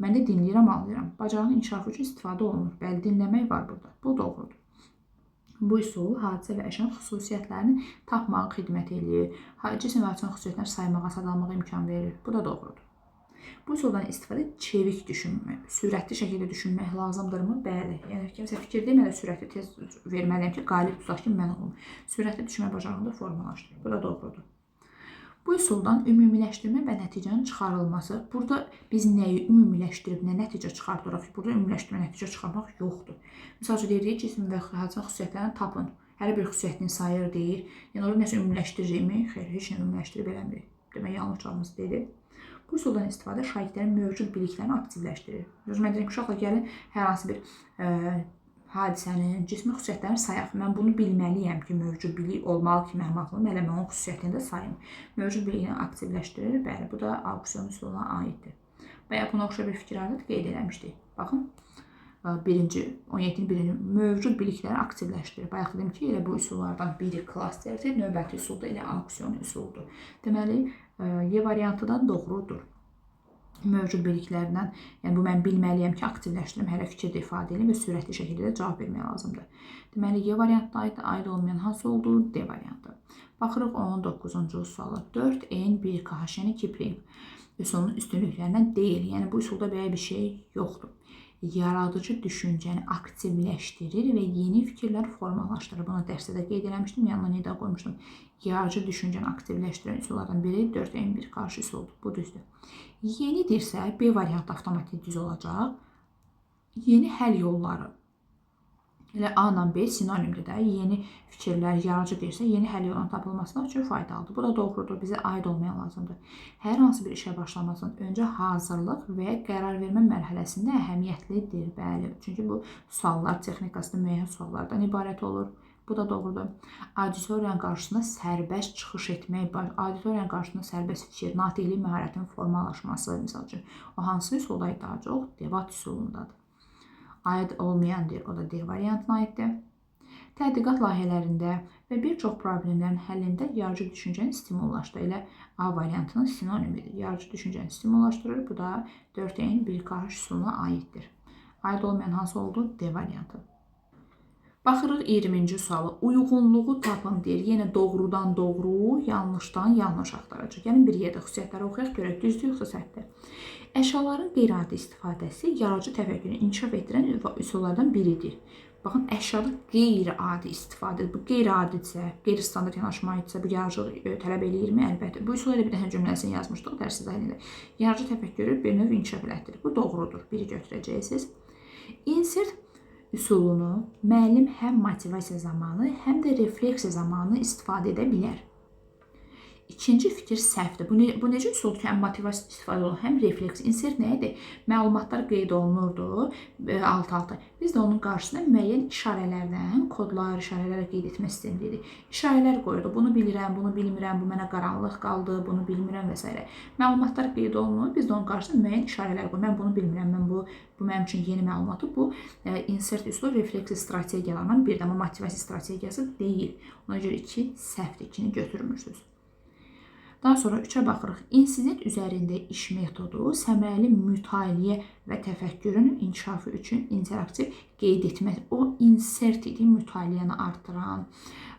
Mən də dinləyirəm, anlayıram. Bacarığın inkişafı üçün istifadə olunur. Bəli, dinləmək var burada. Bu doğrudur. Bu üsul hadisə və əşyanın xüsusiyyətlərini tapmağa xidmət edir. Cisim və hadisənin xüsusiyyətlərini saymağa, sadalamağa imkan verir. Bu da doğrudur. Bu üsuldan istifadə çevik düşünmək, sürətli şəkildə düşünmək lazımdırmı? Bəli. Yəni kimsə fikir demədən sürətli tez verməliyəm ki, qalib tutaq ki, mən olum. Sürətli düşünmə bacarığını formalaşdırır. Bu da doğrudur. Bu üsuldan ümumiləşdirmə və nəticənin çıxarılması. Burada biz nəyi ümumiləşdirib, nə nəticə çıxardırıq? Burada ümumiləşdirmə, nəticə çıxarmaq yoxdur. Məsəl üçün deyirik, cisim və hadisənin xüsusiyyətlərini tapın. Hər bir xüsusiyyətini sayır, deyir. Yəni orada nəsə ümumiləşdirəcəkmi? Xeyr, heç nə ümumiləşdirib eləmirik. Demək, yanlış cavabımız deyilir. Bu üsuldan istifadə şagirdlərin mövcud biliklərini aktivləşdirir. Mən deyirəm ki, uşaqlar gəlin, hər hansı bir hadisənin, cismi xüsusiyyətlərini sayaq. Mən bunu bilməliyəm ki, mövcud bilik olmalı ki, mənim ağlım elə mən onun xüsusiyyətini də sayım. Mövcud bilikini aktivləşdirir. Bəli, bu da auksion üsuluna aiddir. Bayaq buna oxşar bir fikirlərdə qeyd eləmişdik. Baxın, 17-ci mövcud bilikləri aktivləşdirir. Bayaq dedim ki, elə bu üsullardan biri klasterdir, növbəti üsul da elə auksion üsuldur. Deməli, Y variantı da doğrudur. Mövcud biliklərindən, yəni bu mən bilməliyəm ki, aktivləşdirim, hələ fikirdə ifadə edeyim və sürətli şəkildə cavab vermək lazımdır. Deməli, Y variantına aid olmayan hansı oldu? D variantı. Baxırıq 19-cu suala. 4N1KH, yəni Kipling üsulunun üstünlüklərindən deyil. Yəni bu üsulda belə bir şey yoxdur. Yaradıcı düşüncəni aktivləşdirir və yeni fikirlər formalaşdırır. Bunu dərsdə də qeyd eləmişdim, yanına nida qoymuşdum. Yaradıcı düşüncəni aktivləşdirən üsullardan biri 4N1KH üsuludur. Bu düzdür. Yenidirsə, B variantı avtomatik düz olacaq. Yeni həll yolları. Elə A ilə B sinonimdir də. Yeni fikirlər, yaradıcı deyirsə, yeni həll yolunun tapılmasına üçün faydalıdır. Bu da doğrudur, bizə aid olmayan lazımdır. Hər hansı bir işə başlamazdan öncə hazırlıq və qərar vermə mərhələsində əhəmiyyətlidir. Bəli, çünki bu suallar texnikasında müəyyən suallardan ibarət olur. Bu da doğrudur. Auditoriyanın qarşısında sərbəst çıxış etmək, auditoriyanın qarşısında sərbəst fikir, natiqlik məharətinin formalaşması, misal üçün, o hansı üsulda daha çox? Debat üsulundadır. Aid olmayandır, o da D variantına aiddir. Tədqiqat layihələrində və bir çox problemlərin həllində yaradıcı düşüncəni stimullaşdırır. Elə A variantının sinonimidir. Yaradıcı düşüncəni stimullaşdırır. Bu da 4N1KH üsuluna aiddir. Aid olmayan hansı oldu? D variantı. Baxırıq 20-ci suala. Uyğunluğu tapın deyir. Yenə doğrudan doğru, yanlışdan yanlış axtaracaq. Yəni bir yerdə xüsusiyyətləri oxuyaq, görək düzdür yoxsa səhvdir. Əşyaların qeyri-adi istifadəsi yaradıcı təfəkkürü inkişaf etdirən üsullardan biridir. Baxın, əşyada qeyri-adi istifadədir. Bu qeyri-adidirsə, qeyri-standart yanaşma idisə, bu yaradıcılıq tələb eləyirmi? Əlbəttə. Bu üsul elə bir dənə cümləsini yazmışdıq dərs izahında. Yaradıcı təfəkkürü bir növ inkişaf elətdirir. Bu doğrudur. Biri götürəcəksiniz. Insert üsulunu müəllim həm motivasiya zamanı, həm də refleksiya zamanı istifadə edə bilər. İkinci fikir səhvdir. Bu necə üsuldur ki, həm motivasiya istifadə olunur, həm refleks. Insert nə idi? Məlumatlar qeyd olunurdu alt-alta. Biz də onun qarşısına müəyyən işarələrdən, kodlar, işarələr qeyd etmək istəyirik. İşarələr qoyurdu. Bunu bilirəm, bunu bilmirəm, bu mənə qaranlıq qaldı, bunu bilmirəm və s. Məlumatlar qeyd olunur. Biz də onun qarşısına müəyyən işarələr qoyuruq. Mən bunu bilmirəm, bu mənim üçün yeni məlumatdır. Bu insert üsulu refleksiya strategiyalarından biridir, amma motivasiya strategiyası deyil. Ona görə 2 səhvdir, 2-ni götürmürsünüz. Daha sonra 3-ə baxırıq. İnsident üzərində iş metodu səmərəli mütaliə və təfəkkürün inkişafı üçün interaktiv qeyd etmək. O insert idi, mütaliəni artıran,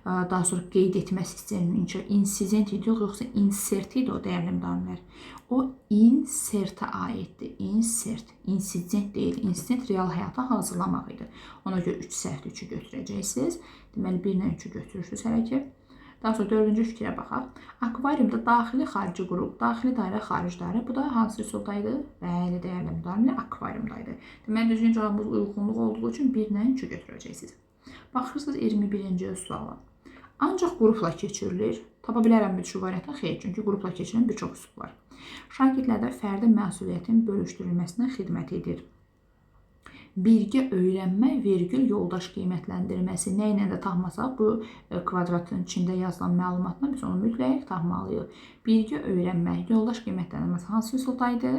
daha sonra qeyd etmək sisteminin insident idi, yoxsa insert idi o dəyərli müdamilər. O insertə aiddir. Insert, insident deyil. Insident real həyata hazırlamaq idi. Ona görə 3 səhvdir, 3-ü götürəcəksiniz. Deməli, 1-lə 3-ü götürürsünüz hələ ki. Daha sonra 4-cü fikrə baxaq. Akvariumda daxili xarici qrup, daxili dairə, xarici dairə. Bu da hansı üsuldaydı? Bəli, dəyərli müdamilər akvariumdaydı. Deməli, düzgün cavabımız uyğunluq olduğu üçün 1-lə 3-ü götürəcəksiniz. Baxırsınız 21-ci suala. Ancaq qrupla keçirilir. Tapa bilərəmmi şu variantdan? Xeyr, çünki qrupla keçirilən bir çox üsul var. Şagirdlərdə fərdi məsuliyyətin bölüşdürülməsinə xidmət edir. Birgə öyrənmə, vergül yoldaş qiymətləndirməsi. Nə ilə də tapmasaq, bu kvadratın içində yazılan məlumatla biz onu mütləq tapmalıyıq. Birgə öyrənmə, yoldaş qiymətləndirməsi hansı üsuldaydı?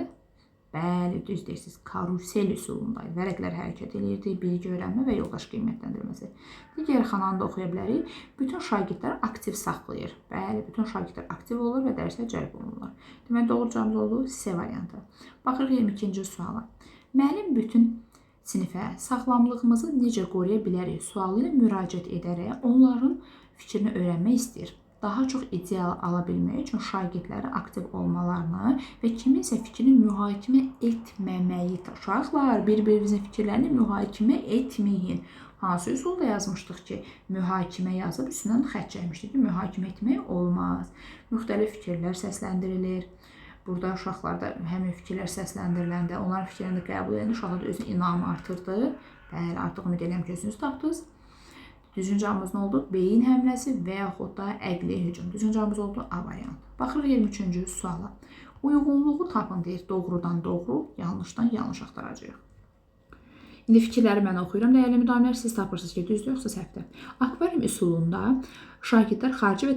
Bəli, düz deyirsiniz. Karusel üsulundaydı. Vərəqlər hərəkət edirdi, birgə öyrənmə və yoldaş qiymətləndirməsi. Digər xananı da oxuya bilərik. Bütün şagirdlər aktiv saxlayır. Bəli, bütün şagirdlər aktiv olur və dərsə cəlb olunurlar. Deməli, doğru cavabımız oldu C variantı. Baxırıq 22-ci suala. Müəllim bütün sinifə sağlamlığımızı necə qoruya bilərik sualı ilə müraciət edərək onların fikrini öyrənmək istəyir. Daha çox ideal ala bilmək üçün şagirdləri aktiv olmalarını və kiminsə fikrini mühakimə etməməyi. Uşaqlar, bir-birinizin fikirlərini mühakimə etməyin. Hansı üsulda yazmışdıq ki, mühakimə yazıb üstündən xətt çəkmişdik ki, mühakimə etmək olmaz. Müxtəlif fikirlər səsləndirilir. Burada uşaqlarda həmin fikirlər səsləndiriləndə, onların fikirlərini qəbul edəndə uşaqlarda özünün inamı artırdı. Bəli, artıq ümid edirəm ki, özünüz tapdınız. Düzgün cavabımız nə oldu? Beyin həmləsi və yaxud da əqli hücum. Düzgün cavabımız oldu A variantı. Baxırıq 23-cü suala. Uyğunluğu tapın deyir. Doğrudan doğru, yanlışdan yanlış axtaracağıq. İndi fikirləri mən oxuyuram. Dəyərli müdamilər, siz tapırsınız ki, düzdür yoxsa səhvdir. Akvarium üsulunda şagirdlər xarici və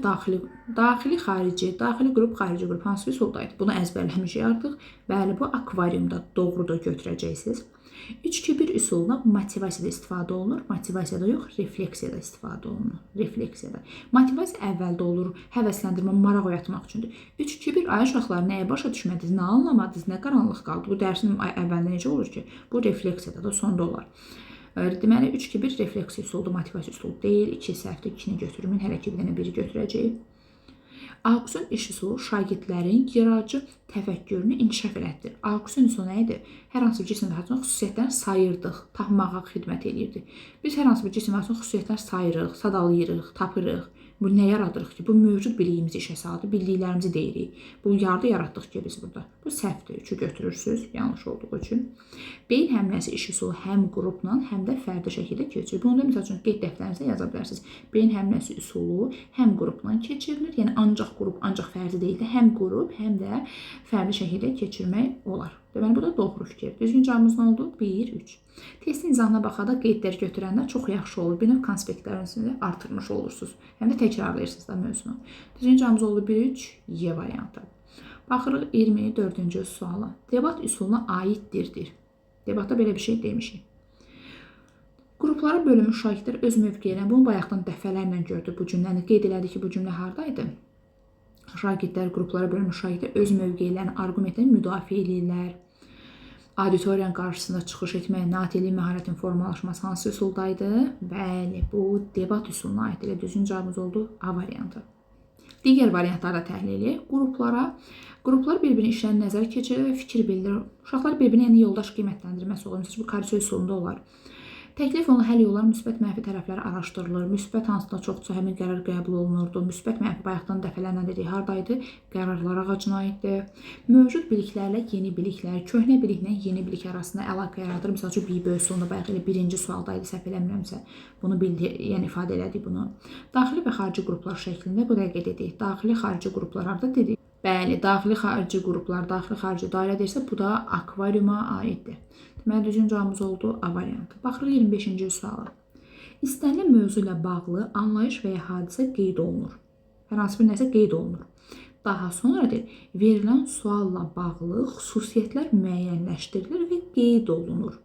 daxili xarici, daxili qrup, xarici qrup hansı üsuldaydı? Bunu əzbərləmişik artıq. Bəli, bu akvariumda doğrudur götürəcəksiniz. 3-2-1 üsuluna motivasiyada istifadə olunur. Motivasiyada yox, refleksiyada istifadə olunur. Refleksiyada. Motivasiya əvvəldə olur, həvəsləndirmə, maraq oyatmaq üçündür. 3-2-1 ay uşaqlar nəyə başa düşmədiniz, nə anlamadınız, nə qaranlıq qaldı? Bu dərsin əvvəlində necə olur ki? Bu refleksiyada da sonda olar. Deməli, 3-2-1 refleksiya üsuludur, motivasiya üsulu deyil. 2 səhvdir, 2-ni götürümün, hələ ki, bir dənə biri götürəcəyik. Auksion iş üsulu şagirdlərin yaradıcı təfəkkürünü inkişaf elətdirir. Auksion üsulu nə idi? Hər hansı bir cisim və hadisənin xüsusiyyətlərini sayırdıq, tapmağa xidmət edirdi. Biz hər hansı bir cisim və hadisənin xüsusiyyətlərini sayırıq, sadalayırıq, tapırıq. Bu nə yaradırıq ki? Bu mövcud biliyimizi işə saldı, bildiklərimizi deyirik. Bu yardı yaratdıq ki, biz burada. Bu səhvdir, 3-ü götürürsünüz, yanlış olduğu üçün. Beyin həmləsi iş üsulu həm qrupla, həm də fərdi şəkildə keçirilir. Bunu da məsəl üçün qeyd dəftərinizə yaza bilərsiniz. Beyin həmləsi üsulu həm qrupla keçirilir, yəni ancaq qrup, ancaq fərdi deyil də, həm qrup, həm də fərdi şəkildə keçirmək olar. Deməli, bu da doğru fikir. Düzgün cavabımız nə oldu? 1-3. Testin izahına baxanda qeydlər götürəndə çox yaxşı olur. Bir növ konspektlərinizi artırmış olursunuz. Həm də təkrarlayırsınız da mövzunu. Düzgün cavabımız oldu 1-3, Y variantı. Baxırıq 24-cü suala. Debat üsuluna aiddir. Debatda belə bir şey demişik. Qruplara bölünmüş şagirdlər öz mövqeylərini, bunu bayaqdan dəfələrlə gördük bu cümləni. Qeyd elədik ki, bu cümlə hardaydı? Şagirdlər, qruplara bölünmüş şagirdlər öz mövqeylərini, arqumentlərini müdafiə edirlər. Auditoriyanın qarşısında çıxış etmək, natiqlik məharətinin formalaşması hansı üsuldaydı? Bəli, bu debat üsuluna aiddir. Düzgün cavabımız oldu A variantı. Digər variantları da təhlil edək. Qruplar bir-birinin işlərini nəzərə keçirir və fikir bildirir. Uşaqlar bir-birini yoldaş qiymətləndirməsi olur. Məsələn, bu Kartesiya üsulunda olar. Təklif olunan həll yolları müsbət mənfi tərəfləri araşdırılır. Müsbət hansıda çoxsa həmin qərar qəbul olunurdu. Müsbət mənfi bayaqdan dəfələrlə dedik, hardaydı? Qərarlar ağacına aiddir. Mövcud biliklərlə yeni biliklər, köhnə biliklə yeni bilik arasında əlaqə yaradır. Məsəl üçün B üsulunda bayaq elə birinci sualdaydı, səhv eləmirəmsə. Bunu yəni ifadə elədik bunu. Daxili və xarici qruplar şəklində bu dəqiqə dedik. Daxili, xarici qruplar harda dedik? Bəli, daxili, xarici qruplar, daxili, xarici dairədə isə bu da akvariuma aiddir. Deməli, düzgün cavabımız oldu A variantı. Baxırıq 25-ci suala. İstənilən mövzu ilə bağlı anlayış və ya hadisə qeyd olunur. Hər hansı bir nəsə qeyd olunur. Daha sonra verilən sualla bağlı xüsusiyyətlər müəyyənləşdirilir və qeyd olunur.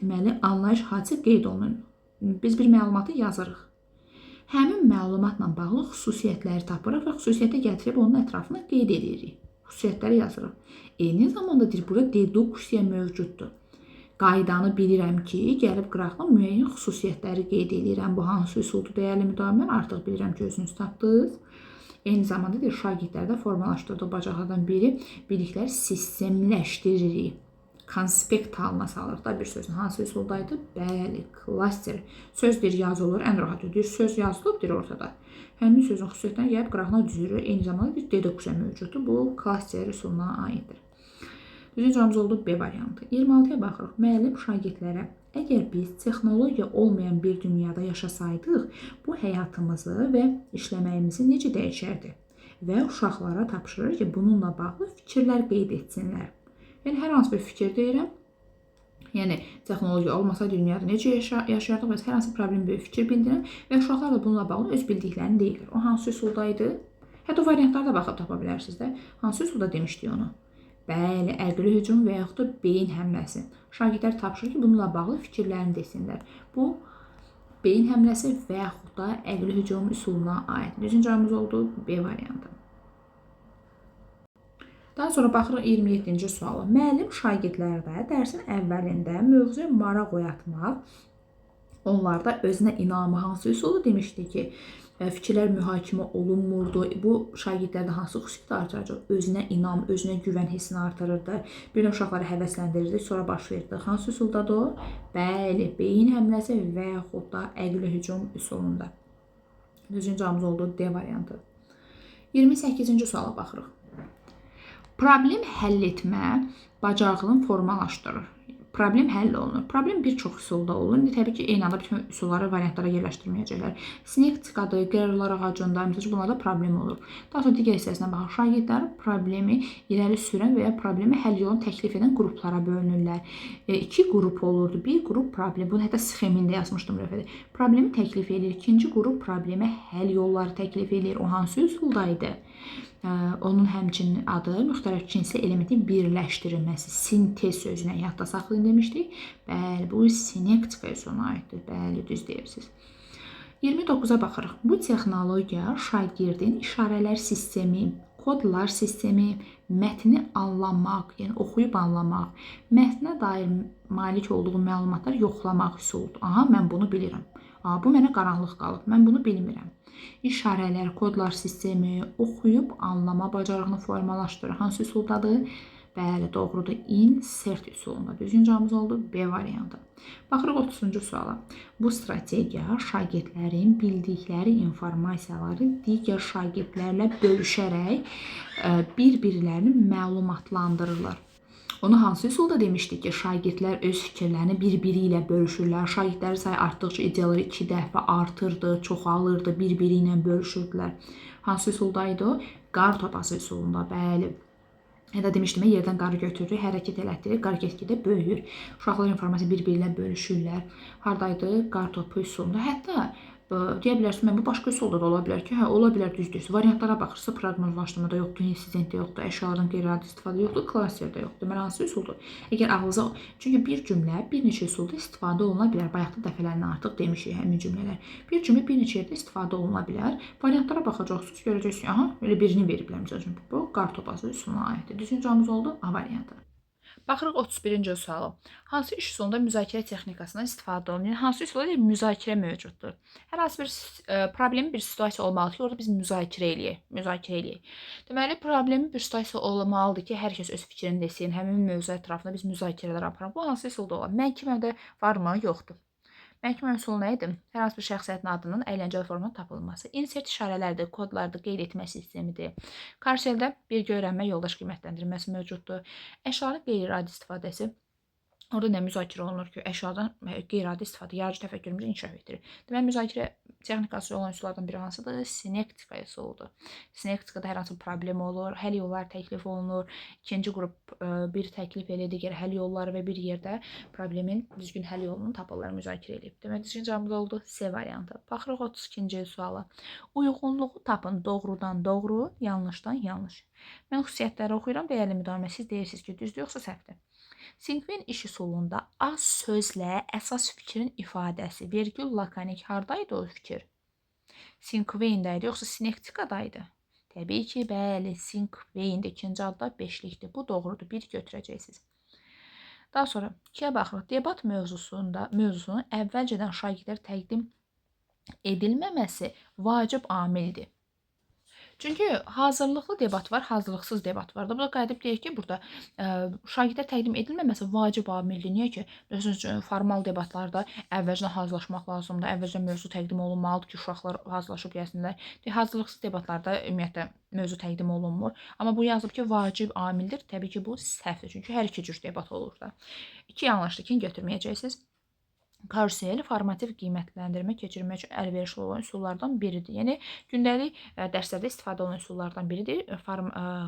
Deməli, anlayış, hadisə qeyd olunur. Biz bir məlumatı yazırıq. Həmin məlumatla bağlı xüsusiyyətləri tapırıq və xüsusiyyətə gətirib onun ətrafına qeyd edirik. Xüsusiyyətləri yazırıq. Eyni zamanda burada deduksiya mövcuddur. Qaydanı bilirəm ki, gəlib qıraqla müəyyən xüsusiyyətləri qeyd edirəm. Bu hansı üsuldur dəyərli müdavim? Mən artıq bilirəm ki, özünüz tapdınız. Eyni zamanda şagirdlərdə formalaşdırdığı bacarıqlardan biri biliklər sistemləşdiririk. Konspekt halına salırıq da bir sözün hansı üsuldaydı? Bəli, klaster. Söz deyir, yazılır, ən rahat deyir. Söz yazılıb, deyir ortada. Həmin sözün xüsusiyyətlərini gəlib qıraqına düzülür. Eyni zamanda bir deduksiya mövcuddur. Bu klaster üsuluna aiddir. Düzgün cavabımız oldu B variantı. 26-ya baxırıq. Müəllim şagirdlərə, əgər biz texnologiya olmayan bir dünyada yaşasaydıq, bu həyatımızı və işləməyimizi necə dəyişərdi? Və uşaqlara tapşırır ki, bununla bağlı fikirlər qeyd etsinlər. Yəni, hər hansı bir fikir deyirəm. Yəni, texnologiya olmasaydı dünyada necə yaşayardıq və hər hansı problem böyük fikir bildirirəm və uşaqlar da bununla bağlı öz bildiklərini deyirlər. O hansı üsuldaydı? Hətta o variantlara da baxıb tapa bilərsiniz də. Hansı üsulda demişdik onu? Bəli, əqli hücum və yaxud da beyin həmləsi. Şagirdlər tapşırır ki, bununla bağlı fikirlərini desinlər. Bu, beyin həmləsi və yaxud da əqli hücum üsuluna aid. Düzgün cavabımız oldu B variantı. Daha sonra baxırıq 27-ci suala. Müəllim şagirdlərdə dərsin əvvəlində mövzuya maraq oyatmaq, onlarda özünə inamı hansı üsulu demişdi ki, fikirlər mühakimə olunmurdu. Bu şagirdlərdə hansı xüsusiyyət artıracaq? Özünə inam, özünə güvən hissini artırırdı. Bir də uşaqları həvəsləndirirdi, sonra baş verdi. Hansı üsuldadır o? Bəli, beyin həmləsi və yaxud da əqli hücum üsulunda. Düzgün cavabımız oldu D variantı. 28-ci suala baxırıq. Problem həll etmə bacarığını formalaşdırır. Problem həll olunur. Problem bir çox üsulda olur. Təbii ki, eyni anda bütün üsulları variantlara yerləşdirməyəcəklər. Sinektikada, qərarlar ağacında, məsələn, bunlarda problem olur. Daha sonra digər hissəsinə baxaq. Şagirdlər problemi irəli sürən və ya problemi həll yolunu təklif edən qruplara bölünürlər. İki qrup olurdu. Bir qrup problem, bunu hətta sxemində yazmışdım lövhədə. Problemi təklif edir. İkinci qrup problemə həll yolları təklif edir. O hansı üsuldaydı? Onun həmçinin adı müxtəlif cinsli elementin birləşdirilməsi, sintez sözünə yadda saxlayın demişdik. Bəli, bu sinektika üsuluna aiddir. Bəli, düz deyirsiniz. 29-a baxırıq. Bu texnologiya şagirdin işarələr sistemi, kodlar sistemi, mətni anlamaq, yəni oxuyub anlamaq, mətnə dair malik olduğu məlumatlar yoxlamaq üsuludur. Aha, mən bunu bilirəm. Bu mənə qaranlıq qalıb, mən bunu bilmirəm. İşarələr, kodlar sistemi, oxuyub anlama bacarığını formalaşdırır. Hansı üsuldadır? Bəli, doğrudur. Insert üsulunda. Düzgün cavabımız oldu B variantı. Baxırıq 30-cu suala. Bu strategiya şagirdlərin bildikləri informasiyaları digər şagirdlərlə bölüşərək bir-birlərini məlumatlandırırlar. Onu hansı üsulda demişdik ki, şagirdlər öz fikirlərini bir-biri ilə bölüşürlər. Şagirdlərin sayı artdıqca ideyaları 2 dəfə artırdı, çoxalırdı, bir-biri ilə bölüşürdülər. Hansı üsuldaydı o? Qar topası üsulunda, bəli. Ya da demişdim, yerdən qarı götürür, hərəkət elətdirir, qar get-gedə böyüyür. Uşaqlar informasiya bir-biri ilə bölüşürlər. Hardaydı? Qar topu üsulunda. Hətta deyə bilərsiniz, mən bu başqa üsulda da ola bilər ki, ola bilər düzdür. Variantlara baxırsa, proqnozlaşdırmada yoxdur, insizentdə yoxdur, əşyalardan qeyri-adi istifadə yoxdur, klasterdə yoxdur. Deməli, hansı üsuldur? Əgər ağlıza, çünki bir cümlə bir neçə üsulda istifadə oluna bilər. Bayaqda dəfələrlə artıq demişik həmin cümlələr. Bir cümlə bir neçə yerdə istifadə oluna bilər. Variantlara baxacaqsınız, görəcəksiniz ki, aha, elə birini veriblər. Məsəl üçün, bu qar topası üsuluna aiddir. Düzgün cavabımız oldu A variantı. Baxırıq 31-ci suala. Hansı iş üsulunda müzakirə texnikasından istifadə olunur? Yəni, hansı üsulda deyil, müzakirə mövcuddur. Hər hansı bir problemi bir situasiya olmalıdır ki, orada biz müzakirə eləyək. Deməli, problemi bir situasiya olmalıdır ki, hər kəs öz fikrini desin, həmin mövzu ətrafında biz müzakirələr aparaq. Bu hansı üsulda olar? Məhkəmədə varmı? Yoxdur. Məhkəmə üsulu nə idi? Hər hansı bir şəxsiyyətin adının əyləncəli formada tapılması. Insert işarələrdir, kodlardır, qeyd etmə sistemidir. Karseldə birgə öyrənmə, yoldaş qiymətləndirilməsi mövcuddur. Əşarın qeyri-adi istifadəsi. Orada nə müzakirə olunur ki, əşyadan qeyri-adi istifadə, yaradıcı təfəkkürümüzü inkişaf etdirir. Deməli, müzakirə texnikası olan üsullardan biri hansıdır? Sinektika üsuludur. Sinektikada hər hansı bir problem olur, həll yolları təklif olunur, ikinci qrup bir təklif elə digər həll yolları və bir yerdə problemin düzgün həll yolunu tapırlar, müzakirə edib. Deməli, düzgün cavabımız oldu C variantı. Baxırıq 32-ci suala. Uyğunluğu tapın doğrudan doğru, yanlışdan yanlış. Mən xüsusiyyətləri oxuyuram, dəyərli müdavimə. Siz deyirsiniz ki, düzdür yoxsa səhvdir? Sinqvin iş üsulunda az sözlə əsas fikrin ifadəsi, vergül lakonik hardaydı o fikir? Sinqveyndə idi, yoxsa sinektikadaydı? Təbii ki, bəli, sinqveyndə ikinci adda beşlikdir. Bu doğrudur, bir götürəcəksiniz. Daha sonra 2-yə baxırıq. Debat mövzusunun əvvəlcədən şagirdlər təqdim edilməməsi vacib amildir. Çünki hazırlıqlı debat var, hazırlıqsız debat var da. Bu da qayıdıb deyir ki, burada şagirdlər təqdim edilməməsi vacib amildir. Niyə ki, məsələn, formal debatlarda əvvəlcədən hazırlaşmaq lazımdır, əvvəlcədən mövzu təqdim olunmalıdır ki, uşaqlar hazırlaşıb gəlsinlər. Hazırlıqsız debatlarda ümumiyyətlə mövzu təqdim olunmur. Amma bu yazıb ki, vacib amildir. Təbii ki, bu səhvdir. Çünki hər iki cür debat olur da. 2 yanlışdır ki, götürməyəcəksiniz. Karusel formativ qiymətləndirmə keçirmək üçün əlverişli olan üsullardan biridir. Yəni, gündəlik dərslərdə istifadə olunan üsullardan biridir.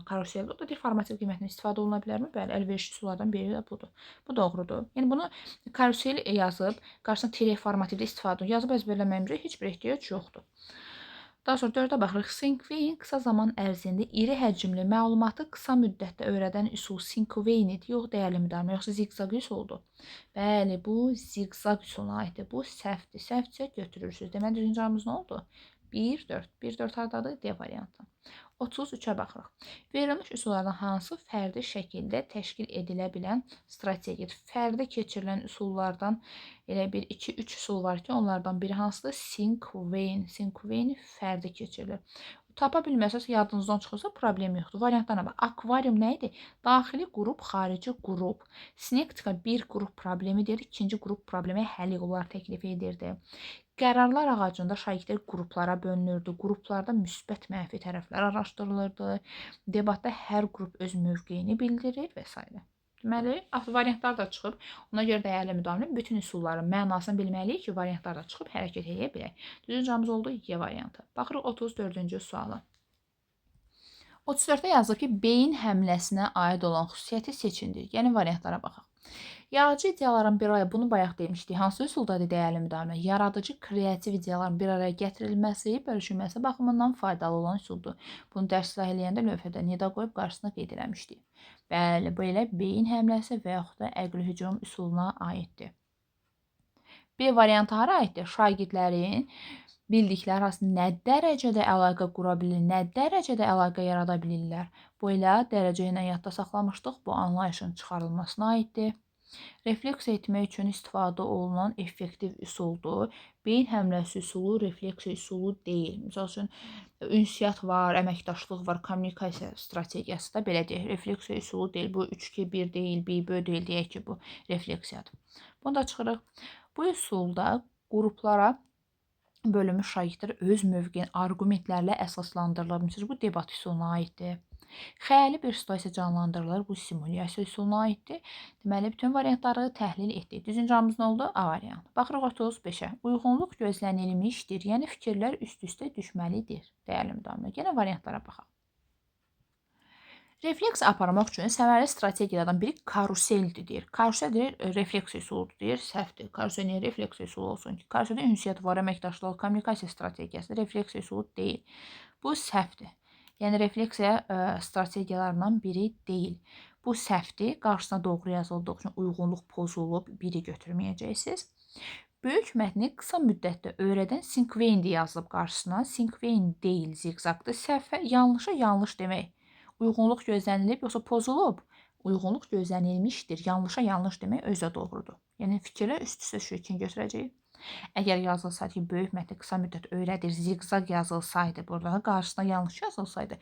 Karuseldə da formativ qiymətlə istifadə oluna bilərmi? Bəli, əlverişli üsullardan biri də budur. Bu doğrudur. Yəni, bunu karusel yazıb, qarşısına tire formativdə istifadə yazıb əzbərləməyimizə heç bir ehtiyac yoxdur. Daha sonra 4-ə baxırıq. Sinqveyn qısa zaman ərzində iri həcmli məlumatı qısa müddətdə öyrədən üsul sinqveynidir. Yox, dəyərli müdavimə, yoxsa ziqzaq üsuldur. Bəli, bu ziqzaq üsuluna aiddir. Bu səhvdir. Səhvcə götürürsünüz. Deməli, düzgün cavabımız nə oldu? 1-4. 1-4 hardadır? D variantı. 33-ə baxırıq. Verilmiş üsullardan hansı fərdi şəkildə təşkil edilə bilən strategiyadır? Fərdi keçirilən üsullardan elə bir 2-3 üsul var ki, onlardan biri hansıdır? Sinqveyn. Sinqveyn fərdi keçirilir. Tapa bilməsəz, yadınızdan çıxırsa problem yoxdur. Variantlarına bax. Akvarium nə idi? Daxili qrup, xarici qrup. Sinektika bir qrup problemidir, ikinci qrup problemi həll yolları təklif edirdi. Qərarlar ağacında şagirdlər qruplara bölünürdü. Qruplarda müsbət mənfi tərəflər araşdırılırdı. Debatda hər qrup öz mövqeyini bildirir və s. Deməli, variantlar da çıxıb. Ona görə dəyərli müdavimə bütün üsulların mənasını bilməliyik ki, variantlar da çıxıb hərəkət edə bilək. Düzgün cavabımız oldu Y variantı. Baxırıq 34-cü suala. 34-də yazılıb ki, beyin həmləsinə aid olan xüsusiyyəti seçindir. Yəni, variantlara baxaq. Yaradıcı ideyaların bir araya, bunu bayaq demişdik, hansı üsuldadır dəyərli müdavimə? Yaradıcı, kreativ ideyaların bir araya gətirilməsi, bölüşülməsi baxımından faydalı olan üsuldur. Bunu dərs izah eləyəndə lövhədə nida qoyub qarşısına qeyd eləmişdik. Bəli, bu elə beyin həmləsi və yaxud da əqli hücum üsuluna aiddir. B variantı hara aiddir? Şagirdlərin bildikləri arasında nə dərəcədə əlaqə qura bilir, nə dərəcədə əlaqə yarada bilirlər. Bu elə dərəcə ilə yadda saxlamışdıq. Bu anlayışın çıxarılmasına aiddir. Refleksiya etmək üçün istifadə olunan effektiv üsuldur. Beyin həmləsi üsulu refleksiya üsulu deyil. Məsəl üçün, ünsiyyət var, əməkdaşlıq var, kommunikasiya strategiyası da belə deyək. Refleksiya üsulu deyil. Bu 3-2-1 deyil, B-bö deyil, deyək ki, bu refleksiyadır. Bunu da çıxırıq. Bu üsulda qruplara bölünmüş şagirdlər öz mövqeyini arqumentlərlə əsaslandırılır. Məsələn, bu debat üsuluna aiddir. Xəyali bir situasiya canlandırılır. Bu simulyasiya üsuluna aiddir. Deməli, bütün variantları təhlil etdik. Düzgün cavabımız nə oldu? A variantı. Baxırıq 35-ə. Uyğunluq gözlənilmişdir. Yəni, fikirlər üst-üstə düşməlidir. Dəyərli müdavimə. Yenə variantlara baxaq. Refleks aparmaq üçün səmərəli strategiyalardan biri karuseldir deyir. Karusel deyir, refleksiya üsuludur deyir, səhvdir. Karusel niyə refleksiya üsulu olsun ki? Karuseldə ünsiyyət var, əməkdaşlıq, kommunikasiya strategiyası, refleksiya üsulu deyil. Bu səhvdir. Yəni, refleksiya strategiyalarından biri deyil. Bu səhvdir. Qarşısına doğru yazıldığı üçün uyğunluq pozulub, biri götürməyəcəksiniz. Böyük mətni qısa müddətdə öyrədən sinqveyndi yazılıb qarşısına. Sinqveyn deyil, ziqzaqdır. Səhvə, yanlışa yanlış demək. Uyğunluq gözlənilib, yoxsa pozulub? Uyğunluq gözlənilmişdir. Yanlışa yanlış demək özü də doğrudur. Yəni fikirlə üst-üstə şəkil götürəcəyik. Əgər yazılsaydı ki, böyük mətni qısa müddət öyrədir, ziqzaq yazılsaydı, burada qarşısına yanlış yazılsaydı,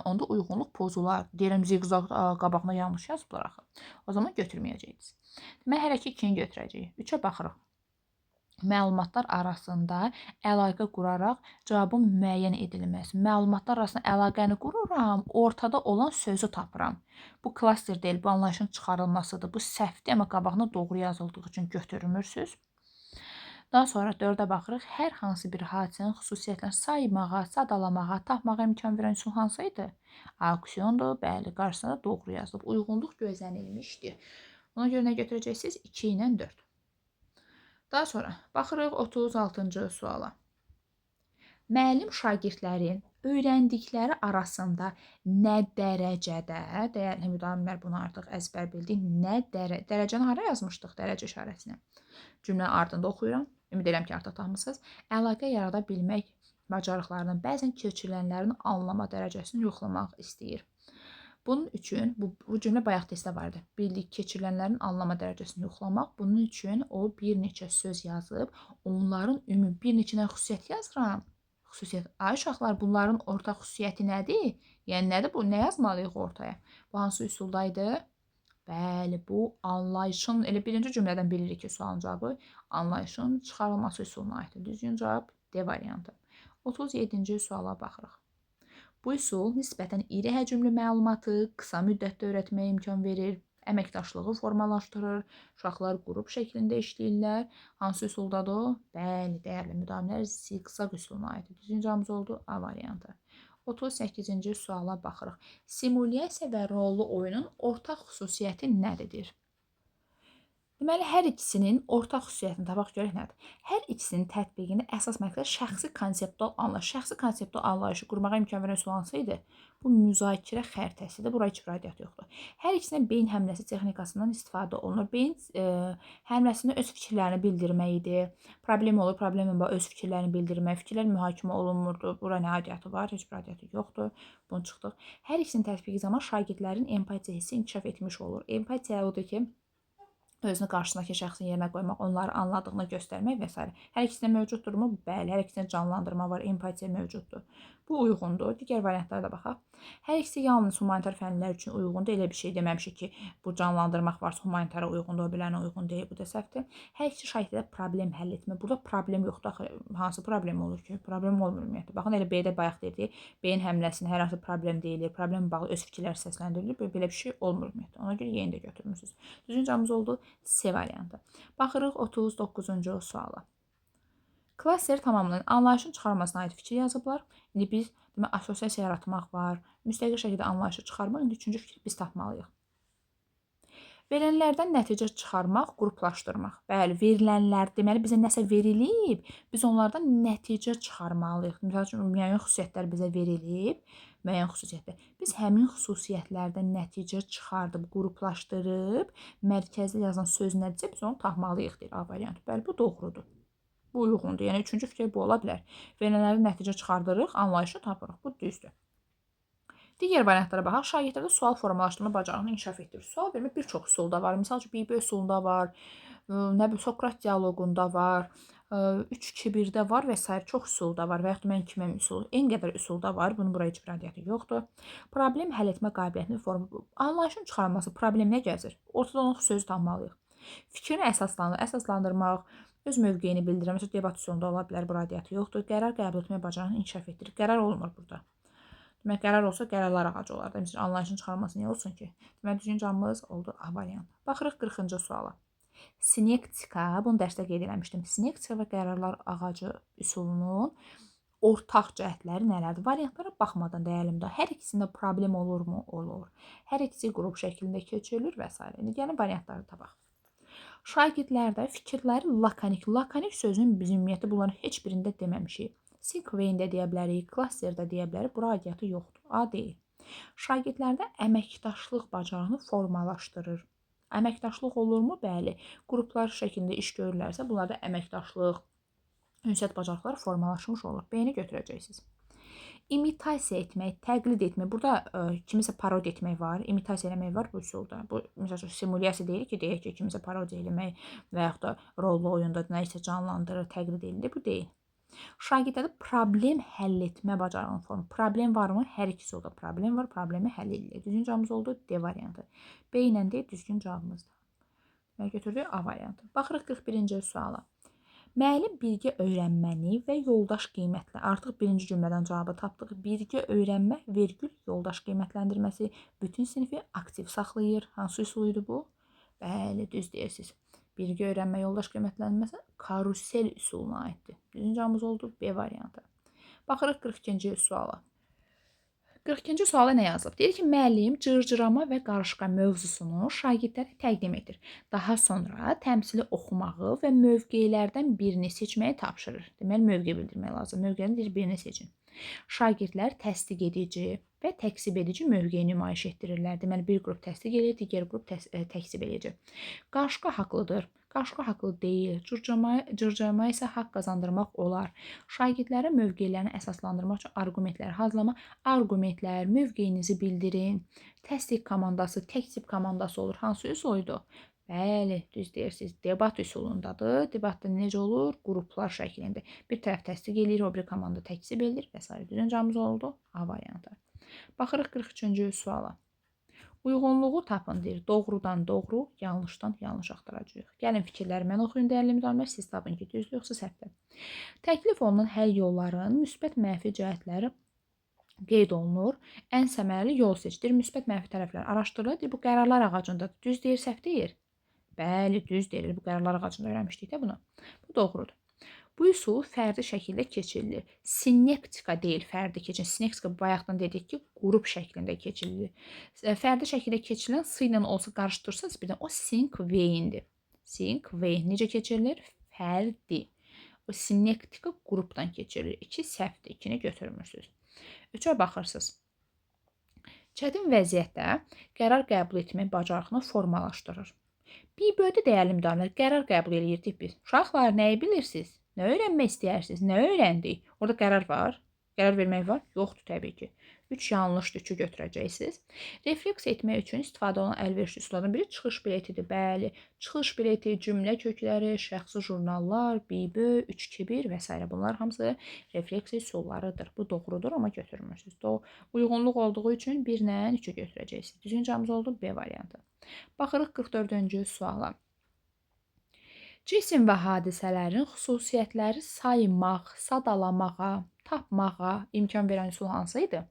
onda uyğunluq pozulardı. Deyirəm ziqzaq qabağına yanlış yazıblar axı. O zaman götürməyəcəyik. Demək hər iki 2-ni götürəcəyik. 3-ə baxırıq. Məlumatlar arasında əlaqə quraraq cavabın müəyyən edilməsi. Məlumatlar arasında əlaqəni qururam, ortada olan sözü tapıram. Bu klaster deyil, bu anlayışın çıxarılmasıdır. Bu səhvdir, amma qabağına doğru yazıldığı üçün götürmürsünüz. Daha sonra 4-ə baxırıq. Hər hansı bir hadisənin xüsusiyyətlərini saymağa, sadalamağa, tapmağa imkan verən üsul hansı idi? Auksiondur, bəli, qarşısında doğru yazılıb. Uyğunluq gözlənilmişdir. Ona görə nə götürəcəksiniz? 2 ilə 4. Daha sonra baxırıq 36-cı suala. Müəllim şagirdlərin öyrəndikləri arasında nə dərəcədə, dəyərli müdavimlər bunu artıq əzbər bildik, nə dərəcəni hara yazmışdıq? Dərəcə işarəsini. Cümlə ardında oxuyuram. Ümid edirəm ki, artıq tapmısınız. Əlaqə yarada bilmək bacarıqlarının bəzən keçirilənlərin anlama dərəcəsini yoxlamaq istəyir. Bunun üçün, bu cümlə bayaq testdə var idi. Bildik, keçirilənlərin anlama dərəcəsini yoxlamaq. Bunun üçün o bir neçə söz yazıb, onların ümumi bir neçə xüsusiyyət yazıram. Xüsusiyyət. Ay uşaqlar, bunların ortaq xüsusiyyəti nədir? Yəni nədir bu? Nə yazmalıyıq ortaya? Bu hansı üsuldaydı? Bəli, bu anlayışın, elə birinci cümlədən bilirik ki, sualın cavabı anlayışın çıxarılması üsuluna aiddir. Düzgün cavab D variantı. 37-ci suala baxırıq. Bu üsul nisbətən iri həcmli məlumatı qısa müddətdə öyrətməyə imkan verir, əməkdaşlığı formalaşdırır, uşaqlar qrup şəklində işləyirlər. Hansı üsuldadır o? Bəli, dəyərli müdavimlər, ziqzaq üsuluna aiddir. Düzgün cavabımız oldu A variantı. 38-ci suala baxırıq. Simulyasiya və rollu oyunun ortaq xüsusiyyəti nədir? Deməli, hər ikisinin ortaq xüsusiyyətini tapaq görək nədir? Hər ikisinin tətbiqində əsas məqsəd şəxsi konseptual anlayış. Şəxsi konseptual anlayışı qurmağa imkan verən üsul hansı idi? Bu müzakirə xəritəsidir. Bura heç bir aidiyyatı yoxdur. Hər ikisinin beyin həmləsi texnikasından istifadə olunur. Beyin həmləsində öz fikirlərini bildirmək idi. Problem olur, problemin var, öz fikirlərini bildirmək. Fikirlər mühakimə olunmurdu. Bura nə aidiyyatı var? Heç bir aidiyyatı yoxdur. Bunu çıxdıq. Hər ikisinin tətbiqi zaman şagirdlərin empatiya hissi inkişaf etmiş olur. Empatiya odur ki, özünü qarşısındakı şəxsin yerinə qoymaq, onları anladığını göstərmək və s. Hər ikisində mövcuddurmu? Bəli, hər ikisində canlandırma var, empatiya mövcuddur. Bu uyğundur. Digər variantlara da baxaq. Hər ikisi yalnız humanitar fənlər üçün uyğundur. Elə bir şey deməmişik ki, bu canlandırmaq varsa humanitara uyğundur, o bilənə uyğun deyil. Bu da səhvdir. Hər ikisi şagirdlərə problem həll etmə. Burada problem yoxdur. Axı hansı problem olur ki? Problem olmur ümumiyyətlə. Baxın, elə B-də bayaq dedik. Beyin həmləsində hər hansı problem deyilir, problem bağlı öz fikirlər səsləndirilir. Belə bir şey olmur ümumiyyətlə. Ona görə yeni də götürmürsünüz. Düzgün cavabımız oldu C variantı. Baxırıq 39-cu suala. Klaster tamamlanan anlayışın çıxarılmasına aid fikir yazıblar. İndi biz assosiasiya yaratmaq var, müstəqil şəkildə anlayışı çıxarmaq. İndi üçüncü fikri biz tapmalıyıq. Verilənlərdən nəticə çıxarmaq, qruplaşdırmaq. Bəli, verilənlər deməli bizə nəsə verilib, biz onlardan nəticə çıxarmalıyıq. Məsəl üçün müəyyən xüsusiyyətlər bizə verilib, müəyyən xüsusiyyətlər. Biz həmin xüsusiyyətlərdən nəticə çıxardıb, qruplaşdırıb, mərkəzli yazan söz nədirsə biz onu tapmalıyıq deyir A variantı. Bəli, bu doğrudur. Bu uyğundur. Yəni üçüncü fikir bu ola bilər. Verilənləri nəticə çıxardırıq, anlayışı tapırıq. Bu düzdür. Digər variantlara baxaq. Şagirdlərdə sual formalaşdırma bacarığını inkişaf etdirir. Sual vermə bir çox üsulda var. Məsəl üçün BB üsulunda var, nə bilim Sokrat dialoqunda var, 3-2-1-də var və s. çox üsulda var və yaxud mən kiməm üsulu. En qədər üsulda var. Bunun buraya heç bir aidiyyatı yoxdur. Problem həll etmə qabiliyyətini anlayışın çıxarılması problemə gəzir. Ortada olan sözü tapmalıyıq. Fikrini əsaslandırmaq, öz mövqeyini bildirmək, məsələn, debat üsulunda ola bilər, bura aidiyyatı yoxdur. Qərar qəbul etmə bacarığını inkişaf etdirir. Qərar olmur burada. Demək, qərar olsa qərarlar ağacı olar. Məsələn, anlayışın çıxarılması niyə olsun ki? Demək, düzgün cavabımız oldu A variantı. Baxırıq 40-cı suala. Sinektika, bunu dərsdə qeyd eləmişdim. Sinektika və qərarlar ağacı üsulunun ortaq cəhətləri nələrdir? Variantlara baxmadan dəyərlimdə. Hər ikisində problem olurmu? Olur. Hər ikisi qrup şəklində keçirilir və s. İndi gəlin variantları tapaq. Şagirdlərdə fikirləri lakanik. Lakanik sözünün biz ümumiyyətlə bunların heç birində deməmişik. Sequein-də deyə bilərik, klasterdə deyə bilərik. Bura aidiyyatı yoxdur. A deyil. Şagirdlərdə əməkdaşlıq bacarığını formalaşdırır. Əməkdaşlıq olurmu? Bəli. Qruplar şəklində iş görürlərsə, bunlarda əməkdaşlıq, ünsiyyət bacarıqları formalaşmış olur. B-ni götürəcəksiniz. İmitasiya etmək, təqlid etmək. Burada kimisə parodiya etmək var, imitasiya eləmək var bu üsulda. Bu məsəl üçün simulyasiya deyil ki, deyək ki, kimisə parodiya eləmək və yaxud da rollu oyunda nə isə canlandırır, təqlid edilir. Bu deyil. Şagirdlərdə problem həll etmə bacarığının formu. Problem varmı? Hər iki üsulda problem var, problemi həll edilir. Düzgün cavabımız oldu D variantı. B ilə D düzgün cavabımızdır. Və götürdük A variantı. Baxırıq 41-ci suala. Müəllim birgə öyrənməni və yoldaş qiymətlə. Artıq birinci cümlədən cavabı tapdıq. Birgə öyrənmə, vergül, yoldaş qiymətləndirməsi bütün sinifi aktiv saxlayır. Hansı üsul idi bu? Bəli, düz deyirsiniz. Birgə öyrənmə, yoldaş qiymətləndirməsi karusel üsuluna aiddir. Düzgün cavabımız oldu B variantı. Baxırıq 42-ci suala. 42-ci suala nə yazılıb? Deyir ki, müəllim cırcırama və qarışqa mövzusunu şagirdlərə təqdim edir. Daha sonra təmsili oxumağı və mövqelərdən birini seçməyi tapşırır. Deməli, mövqe bildirmək lazım. Mövqenin birini seçin. Şagirdlər təsdiq edici və təksib edici mövqeyi nümayiş etdirirlər. Deməli, bir qrup təsdiq edir, digər qrup təksib edici. Qarışqa haqlıdır. Qarışqa haqlı deyil. Cırcırama isə haqq qazandırmaq olar. Şagirdlərə mövqelərini əsaslandırmaq üçün arqumentlər hazırlamaq. Arqumentlər, mövqeyinizi bildirin. Təsdiq komandası, təksib komandası olur. Hansı üsuluydu? Bəli, düz deyirsiniz. Debat üsulundadır. Debatda necə olur? Qruplar şəklində. Bir tərəf təsdiq edir, o bir komanda təksib edir və s. Düzgün cavabımız oldu A variantı. Baxırıq 43-cü suala. Uyğunluğu tapın deyir. Doğrudan doğru, yanlışdan yanlış axtaracağıq. Gəlin fikirləri mən oxuyun dəyərli müəllimlər, siz tapın ki, düzdür yoxsa səhvdir. Təklif olunan həll yollarının müsbət mənfi cəhətləri qeyd olunur. Ən səmərəli yol seçilir. Müsbət mənfi tərəflər araşdırılır. Bu qərarlar ağacındadır. Düz deyir, səhv deyir. Bəli, düz deyir. Bu qərarlar ağacında öyrənmişdik də bunu. Bu doğrudur. Bu üsul fərdi şəkildə keçirilir. Sinektika deyil, fərdi keçirir. Sinektika bayaqdan dedik ki, qrup şəklində keçirilir. Fərdi şəkildə keçirilən S ilə olsa qarışdırırsanız birdən o sinkveyindir. Sinkveyin necə keçirilir? Fərdi. O sinektika qrupdan keçirilir. 2 səhvdir. 2-ni götürmürsünüz. 3-ə baxırsınız. Çətin vəziyyətdə qərar qəbul etmək bacarığını formalaşdırır. Bir böldə dəyərli müdavimlər qərar qəbul edirdik biz. Uşaqlar, nəyi bilirsiniz? Nə öyrənmək istəyirsiniz? Nə öyrəndik? Orada qərar var. Qərar vermək var? Yoxdur təbii ki. 3 yanlışdır, 3-ü götürəcəksiniz. Refleks etmək üçün istifadə olunan əlverişli üsullardan biri çıxış biletidir. Bəli, çıxış bileti, cümlə kökləri, şəxsi jurnallar, BB, 3-2-1 və s. Bunlar hamısı refleks üsullarıdır. Bu doğrudur, amma götürmürsünüz. Uyğunluq olduğu üçün 1 ilə 3-ü götürəcəksiniz. Düzgün cavabımız oldu B variantı. Baxırıq 44-cü suala. Cisim və hadisələrin xüsusiyyətləri saymaq, sadalamağa, tapmağa imkan verən üsul hansı idi?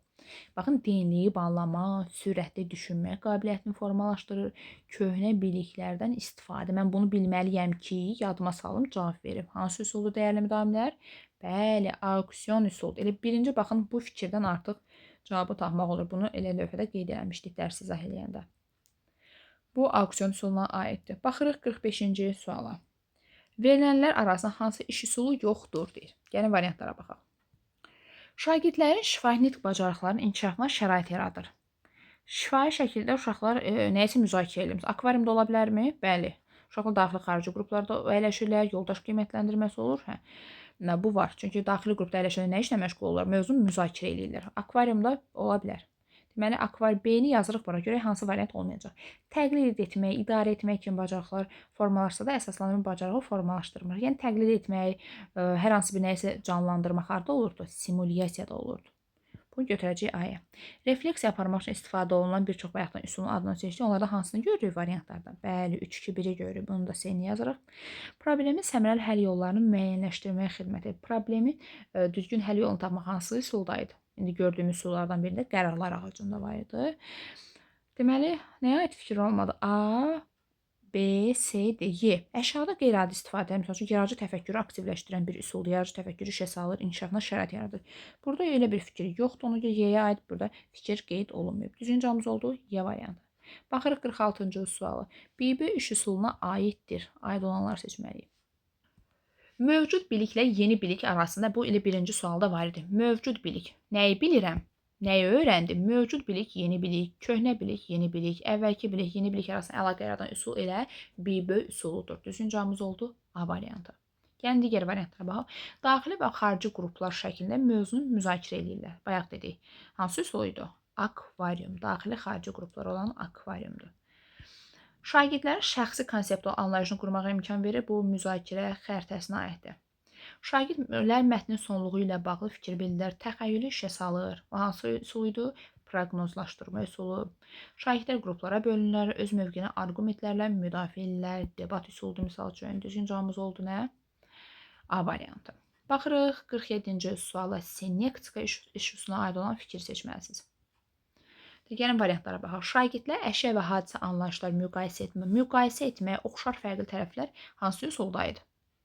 Baxın, dinləyib anlamaq, sürətli düşünmək qabiliyyətini formalaşdırır, köhnə biliklərdən istifadə. Mən bunu bilməliyəm ki, yadıma salım, cavab verim. Hansı üsuldur dəyərli müdavimlər? Bəli, auksion üsuludur. Elə birinci baxın, bu fikirdən artıq cavabı tapmaq olur. Bunu elə lövhədə qeyd eləmişdik dərs izah eləyəndə. Bu auksion üsuluna aiddir. Baxırıq 45-ci suala. Verilənlər arasında hansı iş üsulu yoxdur deyir. Gəlin variantlara baxaq. Şagirdlərin şifahi nitq bacarıqlarının inkişafına şərait yaradır. Şifahi şəkildə uşaqlar nəyisə müzakirə edir. Akvariumda ola bilərmi? Bəli. Uşaqlar daxili xarici qruplarda əyləşirlər, yoldaş qiymətləndirməsi olur. Bu var. Çünki daxili qrupda əyləşəndə nə işlə məşğul olurlar? Mövzunu müzakirə edirlər. Akvariumda ola bilər. Deməli, akvarium B-ni yazırıq bura görə hansı variant olmayacaq. Təqlid etmək, idarə etmək kimi bacarıqlar formalaşsa da əsaslandırma bacarığı formalaşdırmır. Yəni, təqlid etmək, hər hansı bir nəyisə canlandırmaq harda olurdu? Simulyasiyada olurdu. Bunu götürəcək A-ya. Refleksiya aparmaq üçün istifadə olunan bir çox bayaqdan üsulun adını seçdik. Onlardan hansını görürük variantlardan? Bəli, 3-2-1-i görürük. Bunu da C-ni yazırıq. Problemin səmərəli həll yollarını müəyyənləşdirməyə xidmət edir. Problemi düzgün həll yolunu tapmaq hansı üsuldaydı? İndi gördüyümüz üsullardan birində qərarlar ağacında var idi. Deməli, nəyə aid fikir olmadı? A, B, C, D, Y. Əşyada qeyri-adi istifadə, məsəl üçün, yaradıcı təfəkkürü aktivləşdirən bir üsuldur. Yaradıcı təfəkkürü işə salır, inkişafına şərait yaradır. Burada elə bir fikir yoxdur. Ona görə Y-yə aid burada fikir qeyd olunmayıb. Düzgün cavabımız oldu Y variantı. Baxırıq 46-cı sualı. BB iş üsuluna aiddir. Aid olanları seçməliyik. Mövcud biliklə yeni bilik arasında bu ilə birinci sualda var idi. Mövcud bilik. Nəyi bilirəm? Nəyi öyrəndim? Mövcud bilik, yeni bilik, köhnə bilik, yeni bilik, əvvəlki bilik, yeni bilik arasında əlaqə yaradan üsul elə BB üsuludur. Düzgün cavabımız oldu A variantı. Yəni digər variantlara baxaq. Daxili və xarici qruplar şəklində mövzunu müzakirə edirlər. Bayaq dedik. Hansı üsul idi? Akvarium. Daxili xarici qruplar olan akvariumdur. Şagirdlərə şəxsi konseptual anlayışını qurmağa imkan verir. Bu müzakirə xəritəsinə aiddir. Şagirdlər mətnin sonluğu ilə bağlı fikir bildirlər, təxəyyülü işə salır. O hansı üsul idi? Proqnozlaşdırma üsulu. Şagirdlər qruplara bölünürlər, öz mövqeyini arqumentlərlə müdafiə edirlər. Debat üsuludur, misal üçün. Düzgün cavabımız oldu nə? A variantı. Baxırıq 47-ci suala. Sinektika üsuluna aid olan fikir seçməlisiniz. Gəlin variantlara baxaq. Şagirdlər əşya və hadisə anlayışları müqayisə etməyə oxşar fərqli tərəflər hansı üsulda idi?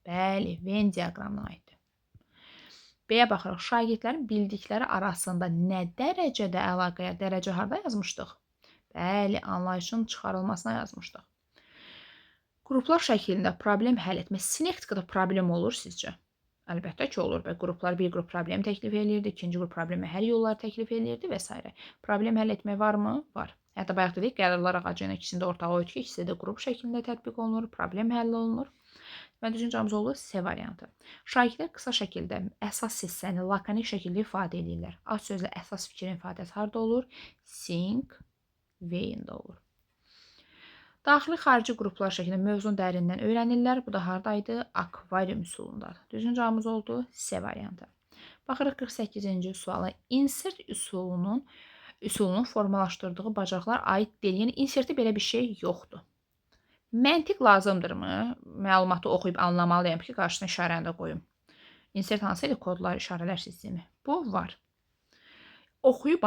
Bəli, Venn diaqramına aiddir. B-yə baxırıq. Şagirdlərin bildikləri arasında nə dərəcədə əlaqəyə, dərəcə harda yazmışdıq? Bəli, anlayışın çıxarılmasına yazmışdıq. Qruplar şəklində problem həll etmə. Sinektikada problem olur sizcə? Əlbəttə ki, olur. Qruplar bir qrup problemi təklif edirdi, ikinci qrup problemi həll yolları təklif edirdi və s. Problem həll etmək varmı? Var. Hətta bayaq dedik, gəlirlər ağacının ikisində ortağı o ki, ikisi də qrup şəklində tətbiq olunur, problem həll olunur. Və düzgün cavabımız olur C variantı. Şagirdlər qısa şəkildə əsas hissəni lakonik şəkildə ifadə edirlər. Az sözlə əsas fikrin ifadəsi harda olur? Think, Wayne-də olur. Daxili xarici qruplar şəklində mövzunu dərindən öyrənirlər. Bu da hardaydı? Akvarium üsulundadır. Düzgün cavabımız oldu C variantı. Baxırıq 48-ci suala. Insert üsulunun formalaşdırdığı bacarıqlar aid deyil. Yəni insertdə belə bir şey yoxdur. Məntiq lazımdırmı? Məlumatı oxuyub anlamalıyam ki, qarşısına işarəni də qoyum. Insert hansı idi? Kodlar, işarələr sistemi. Bu var. Oxuyub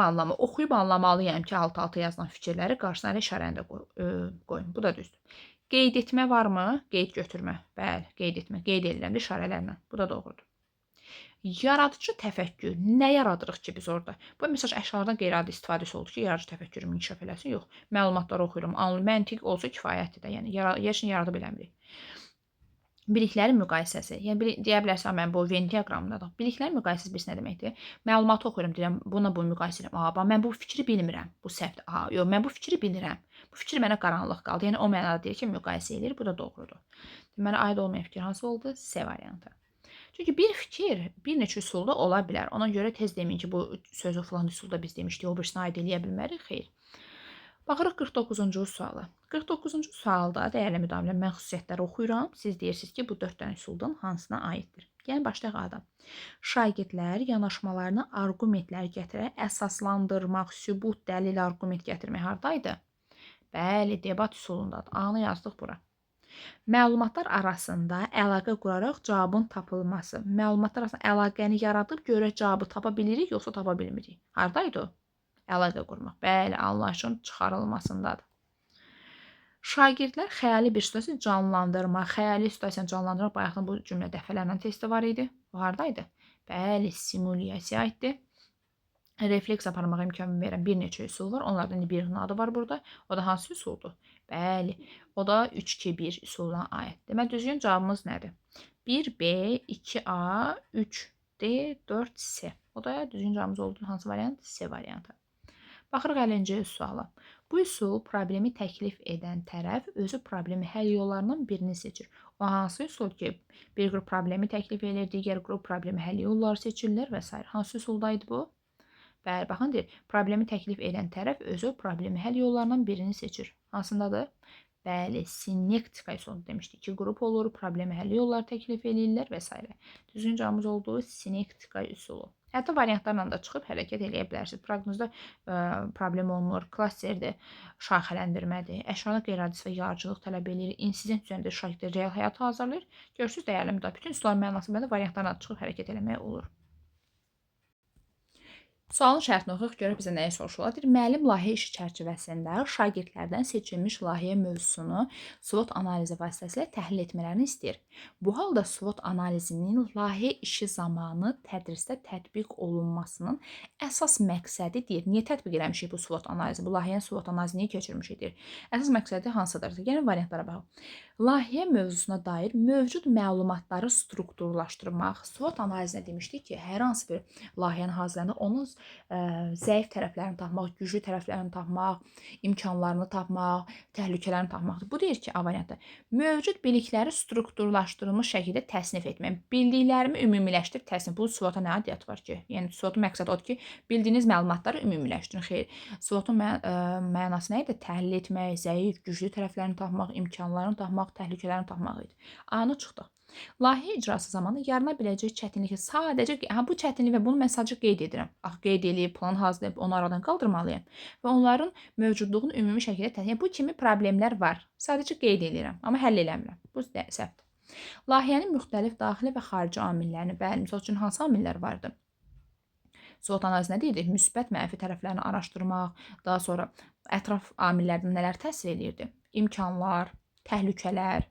anlamalıyam ki, alt-alta yazılan fikirləri qarşısına elə işarəni də qoyum. Bu da düzdür. Qeyd etmə varmı? Qeyd götürmə. Bəli, qeyd etmə. Qeyd edirəm də işarələrlə. Bu da doğrudur. Yaradıcı təfəkkür. Nə yaradırıq ki biz orada? Bu mesaj əşardan qeyri-adi istifadəsi oldu ki, yaradıcı təfəkkürümü inkişaf eləsin. Yox, məlumatları oxuyuram. Məntiq olsa kifayətdir də. Yəni heç nə yarada bilmirik. Biliklərin müqayisəsi. Yəni deyə bilərsən mən bu Venn diaqramındadır. Biliklərin müqayisəsi birisi nə deməkdir? Məlumatı oxuyuram, deyirəm, buna bunu müqayisə edirəm. Mən bu fikri bilmirəm. Bu səhvdir. Yox, mən bu fikri bilirəm. Bu fikir mənə qaranlıq qaldı. Yəni o mənada deyir ki, müqayisə edir. Bu da doğrudur. Deməli aid olmayan fikir hansı oldu? C variantı. Çünki bir fikir bir neçə üsulda ola bilər. Ona görə tez deməyin ki, bu sözü falan üsulda biz demişdik, o birisinə aid eləyə bilmərik. Xeyr. Baxırıq 49-cu suala. 49-cu sualda dəyərli müdavimlər mən xüsusiyyətləri oxuyuram. Siz deyirsiniz ki, bu 4 dənə üsuldan hansına aiddir? Gəlin başlayaq A-dan. Şagirdlər yanaşmalarını arqumentlər gətirərək əsaslandırmaq, sübut, dəlil, arqument gətirmək hardaydı? Bəli, debat üsulundadır. A-nı yazdıq bura. Məlumatlar arasında əlaqə quraraq cavabın tapılması. Məlumatlar arasında əlaqəni yaradıb görək cavabı tapa bilirik, yoxsa tapa bilmirik. Hardaydı o? Əlaqə qurmaq. Bəli, anlayışın çıxarılmasındadır. Şagirdlər xəyali bir situasiyanı canlandırmaq. Xəyali situasiyanı canlandırmaq bayaqdan bu cümlə dəfələrlə testi var idi. Bu hardaydı? Bəli, simulyasiya aiddir. Refleks aparmağa imkan verən bir neçə üsul var. Onlardan birinin adı var burada. O da hansı üsuldur? Bəli, o da 3-2-1 üsuluna aid. Demək, düzgün cavabımız nədir? 1B, 2A, 3D, 4C. O da düzgün cavabımız olduğu hansı variant? C variantı. Baxırıq 50-ci suala. Bu üsul problemi təklif edən tərəf özü problemi həll yollarından birini seçir. O hansı üsul ki, bir qrup problemi təklif edir, digər qrup problemi həll yolları seçirlər və s. Hansı üsuldaydı bu? Bəli, baxın deyir, problemi təklif edən tərəf özü problemi həll yollarından birini seçir. Hansındadır? Bəli, sinektika üsulu demişdik. İki qrup olur, problemi həll yolları təklif edirlər və s. Düzgün cavabımız olduğu sinektika üsulu. Hətta variantlarla da çıxıb hərəkət eləyə bilərsiniz. Proqnozda problem olmur, klasterdir, şaxələndirmədir, əşarlı qeyri-adis və yarıcılıq tələb edir, insident üzərində şagirdlər real həyatı hazırlayır. Görürsünüz, dəyərli müdavim, bütün üsulların mənası bəndə variantlarla çıxıb hərəkət eləmək olur. Sualın şərtini oxuyuq, görək bizə nəyi soruşurlar. Müəllim layihə işi çərçivəsində şagirdlərdən seçilmiş layihə mövzusunu SWOT analizi vasitəsilə təhlil etmələrini istəyir. Bu halda SWOT analizinin layihə işi zamanı tədrisdə tətbiq olunmasının əsas məqsədi deyir. Niyə tətbiq eləmişik bu SWOT analizi? Bu layihənin SWOT analizi niyə keçirmişik deyir. Əsas məqsədi hansıdır? Gəlin variantlara baxaq. Layihə mövzusuna dair mövcud məlumatları strukturlaşdırmaq. SWOT analizinə demişdik ki, hər hansı bir layihəni hazırlayanda onun zəif tərəflərini tapmaq, güclü tərəflərini tapmaq, imkanlarını tapmaq, təhlükələrini tapmaqdır. Bu deyir ki, A variantı, mövcud bilikləri strukturlaşdırılmış şəkildə təsnif etmək. Bildiklərimi ümumiləşdir, təsnif. Bu SWOT-a nə aidiyyəti var ki? Yəni SWOT-un məqsədi odur ki, bildiyiniz məlumatları ümumiləşdirin. Xeyr. SWOT-un mənası nə idi? Təhlil etmək, zəif, güclü tərəflərini tapmaq, imkanlarını tapmaq, təhlükələrini tapmaq idi. A-nı çıxdıq. Layihə icrası zamanı yarana biləcək çətinlik sadəcə bu çətinlik və bunu mən sadəcə qeyd edirəm. Qeyd edib, plan hazırlayıb onu aradan qaldırmalıyam və onların mövcudluğunu ümumi şəkildə təsnif. Bu kimi problemlər var. Sadəcə qeyd edirəm, amma həll eləmirəm. Bu səhvdir. Layihənin müxtəlif daxili və xarici amillərini, bəli, misal üçün hansı amillər vardı? SWOT analizi nə deyirdi? Müsbət, mənfi tərəflərini araşdırmaq, daha sonra ətraf amillərdən nələr təsir edirdi? İmkanlar, təhlükələr.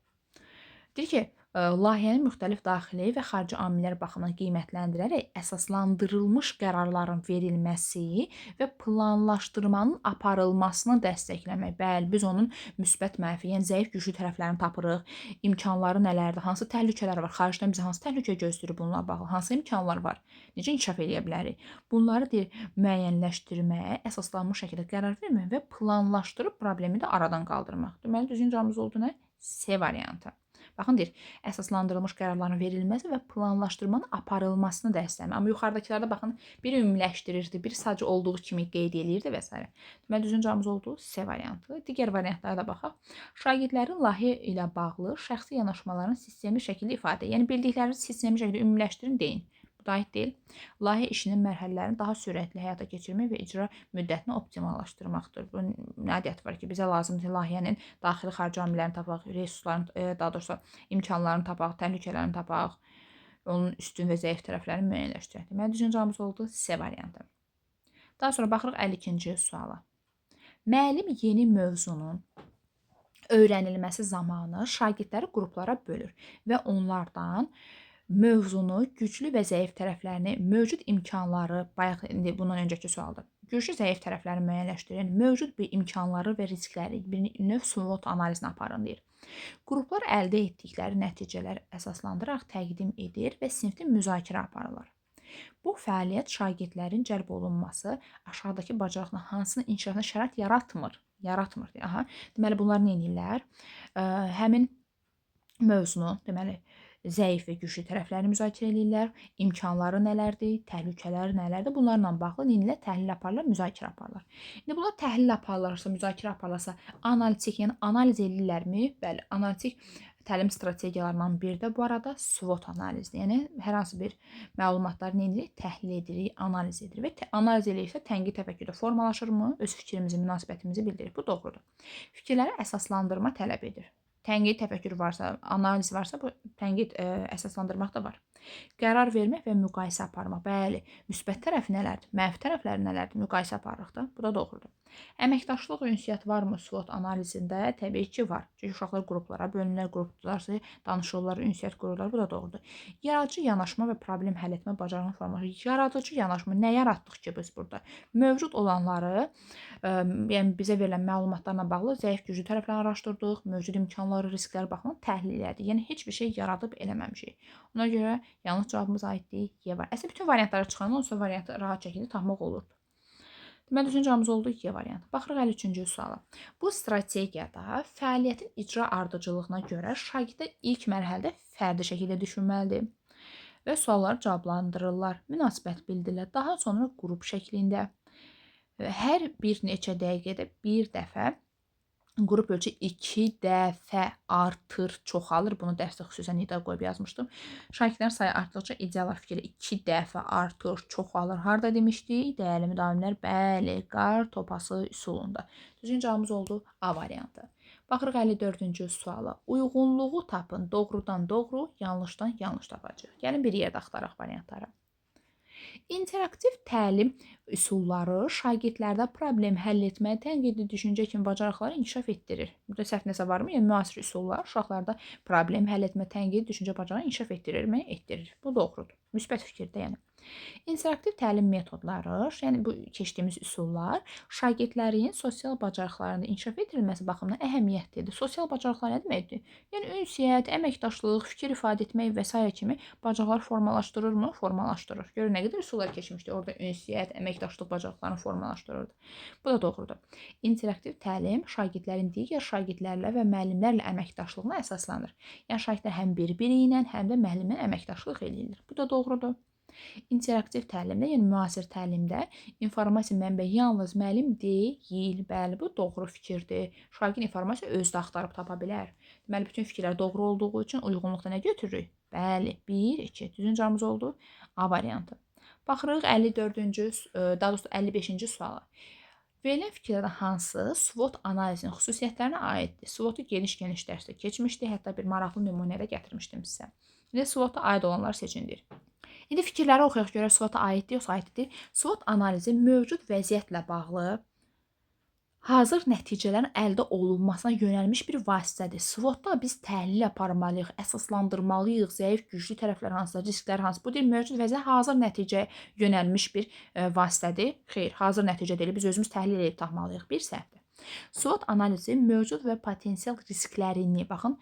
Deyir ki, layihənin müxtəlif daxili və xarici amillər baxımından qiymətləndirərək əsaslandırılmış qərarların verilməsi və planlaşdırmanın aparılmasını dəstəkləmək. Bəli, biz onun müsbət, mənfi, yəni zəif, güclü tərəflərini tapırıq. İmkanları nələrdir? Hansı təhlükələr var? Xaricdən bizə hansı təhlükə gözləyir bununla bağlı? Hansı imkanlar var? Necə inkişaf edə bilərik? Bunları deyir, müəyyənləşdirməyə, əsaslanmış şəkildə qərar vermək və planlaşdırıb problemi də aradan qaldırmaq. Deməli, düzgün cavabımız oldu nə? C variantı. Baxın deyir, əsaslandırılmış qərarların verilməsi və planlaşdırmanın aparılmasını dəstəkləmək. Amma yuxarıdakılarda baxın, biri ümumiləşdirirdi, biri sadəcə olduğu kimi qeyd eləyirdi və s. Deməli, düzgün cavabımız oldu C variantı. Digər variantlara da baxaq. Şagirdlərin layihə ilə bağlı şəxsi yanaşmalarını sistemli şəkildə ifadə. Yəni, bildiklərinizi sistemli şəkildə ümumiləşdirin, deyin. Bu da aid deyil. Layihə işinin mərhələlərini daha sürətli həyata keçirmək və icra müddətini optimallaşdırmaqdır. Bu nə adiyyəti var ki, bizə lazımdır layihənin daxili xarici amillərini tapaq, resursların, daha doğrusu imkanlarını tapaq, təhlükələrini tapaq, onun üstün və zəif tərəflərini müəyyənləşdirək. Deməli, düzgün cavabımız oldu C variantı. Daha sonra baxırıq 52-ci suala. Müəllim yeni mövzunun öyrənilməsi zamanı şagirdləri qruplara bölür və onlardan mövzunu, güclü və zəif tərəflərini, mövcud imkanları, bayaq bundan öncəki sualdır. Güclü zəif tərəflərini müəyyənləşdirin, mövcud bir imkanları və riskləri, bir növ SWOT analizini aparın deyir. Qruplar əldə etdikləri nəticələri əsaslandıraraq təqdim edir və sinifdə müzakirə aparırlar. Bu fəaliyyət şagirdlərin cəlb olunması aşağıdakı bacarıqların hansının inkişafına şərait yaratmır. Deməli, bunlar nə edirlər? Həmin mövzunu, deməli, zəif və güclü tərəflərini müzakirə edirlər, imkanları nələrdir, təhlükələri nələrdir, bunlarla bağlı nə təhlil aparırlar, müzakirə aparırlar. İndi bunlar təhlil aparırlarsa, müzakirə aparırlarsa, analitik, yəni analiz edirlərmi? Bəli, analitik təlim strategiyalarından biri də bu arada SWOT analizdir. Yəni, hər hansı bir məlumatları nə edirik? Təhlil edirik, analiz edirik və analiz ediriksə tənqid təfəkkürdə formalaşırmı? Öz fikrimizi, münasibətimizi bildiririk. Bu doğrudur. Fikirləri əsaslandırma tələb edir. Tənqid təfəkkür varsa, analiz varsa, bu tənqid əsaslandırmaq da var. Qərar vermək və müqayisə aparmaq. Bəli, müsbət tərəfi nələrdir? Mənfi tərəfləri nələrdir? Müqayisə aparırıq da. Bu da doğrudur. Əməkdaşlıq ünsiyyət varmı SWOT analizində? Təbii ki, var. Çünki uşaqlar qruplara bölünürlər, qruplarsa danışırlar, ünsiyyət qururlar. Bu da doğrudur. Yaradıcı yanaşma və problem həll etmə bacarığını formalaşdırır. Yaradıcı yanaşma nə yaratdıq ki biz burada? Mövcud olanları, yəni bizə verilən məlumatlarla bağlı zəif güclü tərəfləri araşdırdıq, mövcud imkanları, riskləri baxımından təhlil elədik. Yəni heç bir şey yaradıb eləməmişik. Ona görə yanlış cavabımız aiddir Y var. Əslində bütün variantları çıxandan sonra variantı rahat şəkildə tapmaq olurdu. Deməli, düzgün cavabımız oldu Y variantı. Baxırıq 53-cü suala. Bu strategiyada fəaliyyətin icra ardıcıllığına görə şagirdlər ilk mərhələdə fərdi şəkildə düşünməlidir və sualları cavablandırırlar, münasibət bildirirlər. Daha sonra qrup şəklində hər bir neçə dəqiqədə bir dəfə qrup ölçü 2 dəfə artır, çoxalır. Bunu dərsdə xüsusən nida qoyub yazmışdım. Şagirdlərin sayı artdıqca ideyalar fikri 2 dəfə artır, çoxalır. Harada demişdik? Dəyərli müdavimlər, bəli, qar topası üsulunda. Düzgün cavabımız oldu A variantı. Baxırıq 54-cü suala. Uyğunluğu tapın. Doğrudan doğru, yanlışdan yanlış tapacaq. Gəlin bir yerdə axtaraq variantları. İnteraktiv təlim üsulları şagirdlərdə problem həll etmə, tənqidi düşüncə kimi bacarıqları inkişaf etdirir. Burada səhv nəsə varmı? Yəni, müasir üsullar uşaqlarda problem həll etmə, tənqidi düşüncə bacarıqları inkişaf etdirirmi? Etdirir. Bu doğrudur. Müsbət fikirdə yəni. İnteraktiv təlim metodları, yəni bu keçdiyimiz üsullar şagirdlərin sosial bacarıqlarında inkişaf etdirilməsi baxımından əhəmiyyətlidir. Sosial bacarıqlar nə deməkdir? Yəni ünsiyyət, əməkdaşlıq, fikir ifadə etmək və s. kimi bacarıqları formalaşdırırmı? Formalaşdırır. Görün nə qədər üsullar keçmişdi. Orada ünsiyyət, əməkdaşlıq bacarıqlarını formalaşdırırdı. Bu da doğrudur. İnteraktiv təlim şagirdlərin digər şagirdlərlə və müəllimlərlə əməkdaşlığına əsaslanır. Yəni şagirdlər həm bir-biri ilə, həm də müəllimlə əməkdaşlıq eləyirlər. Bu da doğrudur. İnteraktiv təlimdə, yəni müasir təlimdə informasiya mənbəyi yalnız müəllim deyil. Bəli, bu doğru fikirdir. Şagird informasiya özü də axtarıb tapa bilər. Deməli, bütün fikirlər doğru olduğu üçün uyğunluqda nə götürürük? Bəli, 1, 2. Düzünc cavabımız oldu A variantı. Baxırıq 54-cü, daha doğrusu 55-ci suala. Verilən fikirlərdən hansı SWOT analizinin xüsusiyyətlərinə aiddir? SWOT-u geniş-geniş dərsdə keçmişdi. Hətta bir maraqlı nümunə də gətirmişdim sizə. İndi SWOT-a aid olanlar seçindir. İndi fikirləri oxuyaq görək SWOT-a aiddir yoxsa aid deyil. SWOT analizi mövcud vəziyyətlə bağlı hazır nəticələrin əldə olunmasına yönəlmiş bir vasitədir. SWOT-da biz təhlil aparmalıyıq, əsaslandırmalıyıq, zəif, güclü tərəflər hansıdır, risklər hansı. Bu deyil, mövcud vəziyyət hazır nəticəyə yönəlmiş bir vasitədir. Xeyr, hazır nəticə deyil, biz özümüz təhlil edib tapmalıyıq. Bir səhvdir. SWOT analizi mövcud və potensial risklərini, baxın,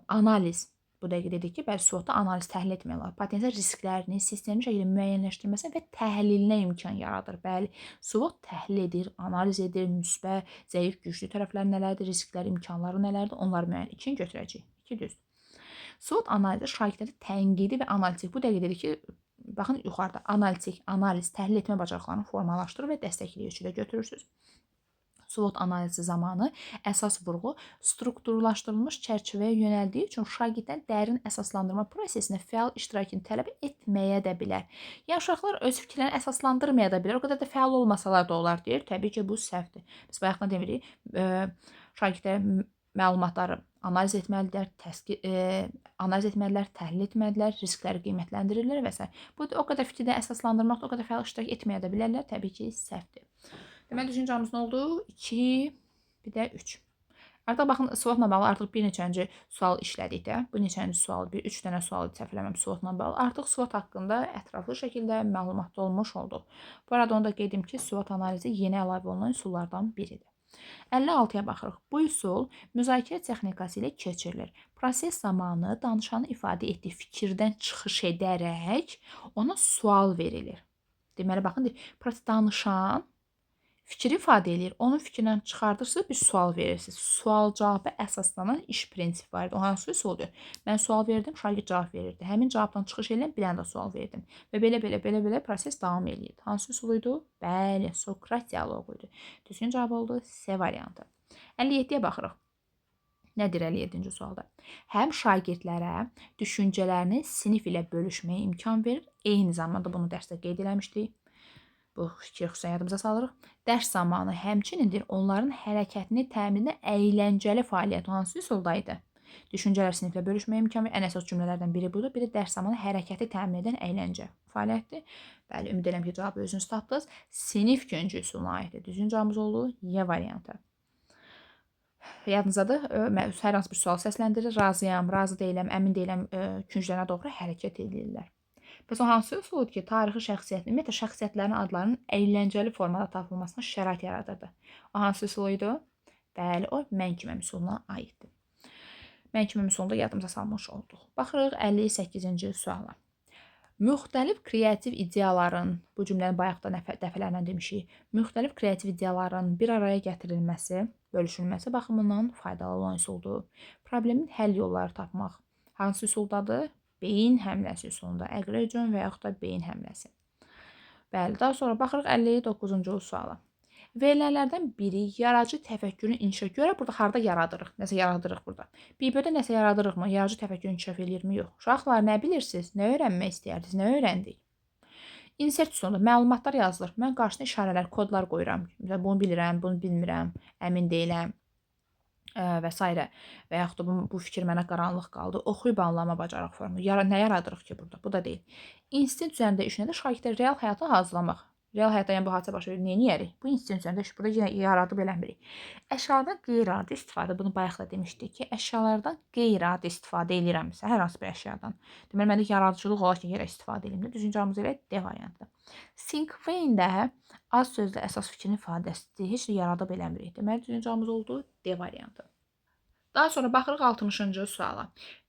analiz. Bu dəqiqə dedik ki, bəli, SWOT-da analiz təhlil etmək olar. Potensial risklərini sistemli şəkildə müəyyənləşdirməsinə və təhlilinə imkan yaradır. Bəli, SWOT təhlil edir, analiz edir, müsbət, zəif, güclü tərəflər nələrdir, risklər, imkanları nələrdir, onları müəyyən üçün götürəcək. 2 düz. SWOT analizi şagirdləri tənqidi və analitik. Bu dəqiqə dedik ki, baxın yuxarıda analitik, analiz, təhlil etmə bacarıqlarını formalaşdırır və dəstəkləyici də götürürsünüz. SWOT analizi zamanı əsas vurğu strukturlaşdırılmış çərçivəyə yönəldiyi üçün şagirdlərin dərin əsaslandırma prosesində fəal iştirakını tələb etməyə də bilər. Yəni uşaqlar öz fikirlərini əsaslandırmaya da bilər. O qədər də fəal olmasalar da olar deyir. Təbii ki, bu səhvdir. Biz bayaq nə demirik? Şagirdlər məlumatları analiz etməlidirlər, analiz etməlidirlər, təhlil etməlidirlər, riskləri qiymətləndirirlər və s. Bu o qədər fikirdə əsaslandırmaqda o qədər fəal iştirak etməyə də bilərlər. Təbii ki, səhvdir. Deməli, düşüncə cavabımız nə oldu? 2, bir də 3. Artıq baxın, SWOT-la bağlı artıq bir neçənci sual işlədik də. Bu neçənci sual, 3 dənə sual səhv eləmirəm SWOT-la bağlı. Artıq SWOT haqqında ətraflı şəkildə məlumatlı olmuş olduq. Bu arada onu da qeyd edim ki, SWOT analizi yeni əlavə olunan üsullardan biridir. 56-ya baxırıq. Bu üsul müzakirə texnikası ilə keçirilir. Proses zamanı danışanın ifadə etdiyi fikirdən çıxış edərək ona sual verilir. Deməli, baxın, danışan fikir ifadə edir. Onun fikrindən çıxardırsınız, bir sual verirsiniz. Sual-cavaba əsaslanan iş prinsipi var idi. O hansı üsuldur? Mən sual verdim, şagird cavab verirdi. Həmin cavabdan çıxış edən bir dənə də sual verdim. Və belə proses davam edirdi. Hansı üsuluydu? Bəli, Sokrat dialoquydu. Düzgün cavab oldu C variantı. 57-yə baxırıq. Nədir 57-ci sualda? Həm şagirdlərə düşüncələrini sinif ilə bölüşməyə imkan verir. Eyni zamanda bunu dərsdə qeyd eləmişdik. Bu fikir xüsusən yadımıza salırıq. Dərs zamanı həmçinin onların hərəkətini təmin edən əyləncəli fəaliyyət hansı üsuldaydı? Düşüncələr siniflə bölüşməyə imkan verir. Ən əsas cümlələrdən biri budur. Biri dərs zamanı hərəkəti təmin edən əyləncə fəaliyyətdir. Bəli, ümid edirəm ki, cavabı özünüz tapdınız. Sinif göncü üsuluna aiddir. Düzgün cavabımız oldu Y variantı. Yadınızdadır, hər hansı bir sual səsləndirir. Razıyam, razı deyiləm, əmin deyiləm künclərinə doğru hərəkət edirlər. Bəs o hansı üsuldur ki, tarixi şəxsiyyətin, ümumiyyətlə şəxsiyyətlərin adlarının əyləncəli formada tapılmasına şərait yaradırdı? O hansı üsuluydu? Bəli, o mən kiməm üsuluna aiddir. Mən kiməm üsulunda yadımıza salmış olduq. Baxırıq 58-ci suala. Müxtəlif kreativ ideyaların, bu cümləni bayaq da dəfələrlə demişik, müxtəlif kreativ ideyaların bir araya gətirilməsi, bölüşülməsi baxımından faydalı olan üsuldur. Problemin həll yolları tapmaq hansı üsuldadır? Beyin həmləsi üsulunda, əqrəcion və yaxud da beyin həmləsi. Bəli, daha sonra baxırıq 59-cu suala. Verilənlərdən biri yaradıcı təfəkkürün inkişafı. Görə burada harda yaradırıq? Nəsə yaradırıq burada. Bir-birdə nəsə yaradırıqmı? Yaradıcı təfəkkürün inkişaf eləyirmi? Yox. Uşaqlar, nə bilirsiniz? Nə öyrənmək istəyirdiniz? Nə öyrəndik? Insert üsulunda məlumatlar yazılır. Mən qarşısına işarələr, kodlar qoyuram. Bunu bilirəm, bunu bilmirəm, əmin deyiləm və s. Və yaxud da bu fikir mənə qaranlıq qaldı. Oxuyub anlama bacarıq formu. Nə yaradırıq ki burada? Bu da deyil. İnstinkt üzərində iş nədir? Şagirdləri real həyata hazırlamaq. Real həyatda yəni bu hadisə baş verir, neyniyərik? Bu institusiyanı da burada yenə yaradıb eləmirik. Əşyalardan qeyri-adi istifadə, bunu bayaq da demişdik ki, əşyalardan qeyri-adi istifadə edirəmsə, hər hansı bir əşyadan. Deməli, məndə yaradıcılıq olar ki, yerə istifadə edeyim də. Düzgün cavabımız elə D variantıdır. Think-Vein də az sözlə əsas fikrin ifadəsidir. Heç nə yaradıb eləmirik. Deməli, düzgün cavabımız oldu D variantı. Daha sonra baxırıq 60-cı suala.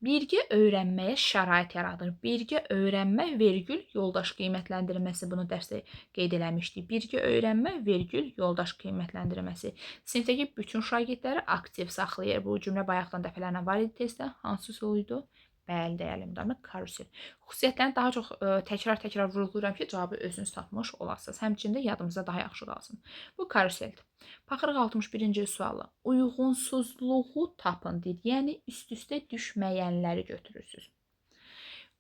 Birgə öyrənməyə şərait yaradır. Birgə öyrənmə, vergül, yoldaş qiymətləndirməsi. Bunu dərsdə qeyd eləmişdik. Birgə öyrənmə, vergül, yoldaş qiymətləndirməsi. Sinifdəki bütün şagirdləri aktiv saxlayır. Bu cümlə bayaqdan dəfələrlə var idi testdə. Hansı üsul idi? Bəli, dəyərli müdavimə, karusel. Xüsusiyyətlərini daha çox təkrar vurğulayıram ki, cavabı özünüz tapmış olasınız. Həmçində yadımızda daha yaxşı qalsın. Bu karuseldir. Baxırıq 61-ci suala. Uyğunsuzluğu tapın deyir. Yəni, üst-üstə düşməyənləri götürürsünüz.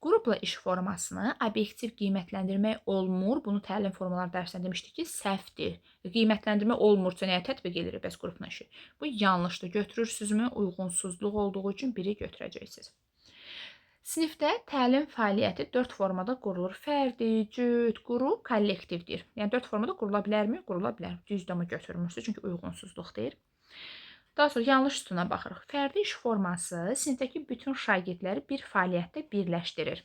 Qrupla iş formasını obyektiv qiymətləndirmək olmur. Bunu təlim formalar dərsində demişdik ki, səhvdir. Qiymətləndirmə olmursa nəyə tətbiq edilir bəs qrupla işi? Bu yanlışdır. Götürürsünüzmü? Uyğunsuzluq olduğu üçün biri götürəcəksiniz. Sinifdə təlim fəaliyyəti 4 formada qurulur. Fərdi, cüt, qrup, kollektivdir. Yəni 4 formada qurula bilərmi? Qurula bilər. Düzdür, amma götürmürsünüz, çünki uyğunsuzluq deyir. Daha sonra yanlış üstuna baxırıq. Fərdi iş forması sinifdəki bütün şagirdləri bir fəaliyyətdə birləşdirir.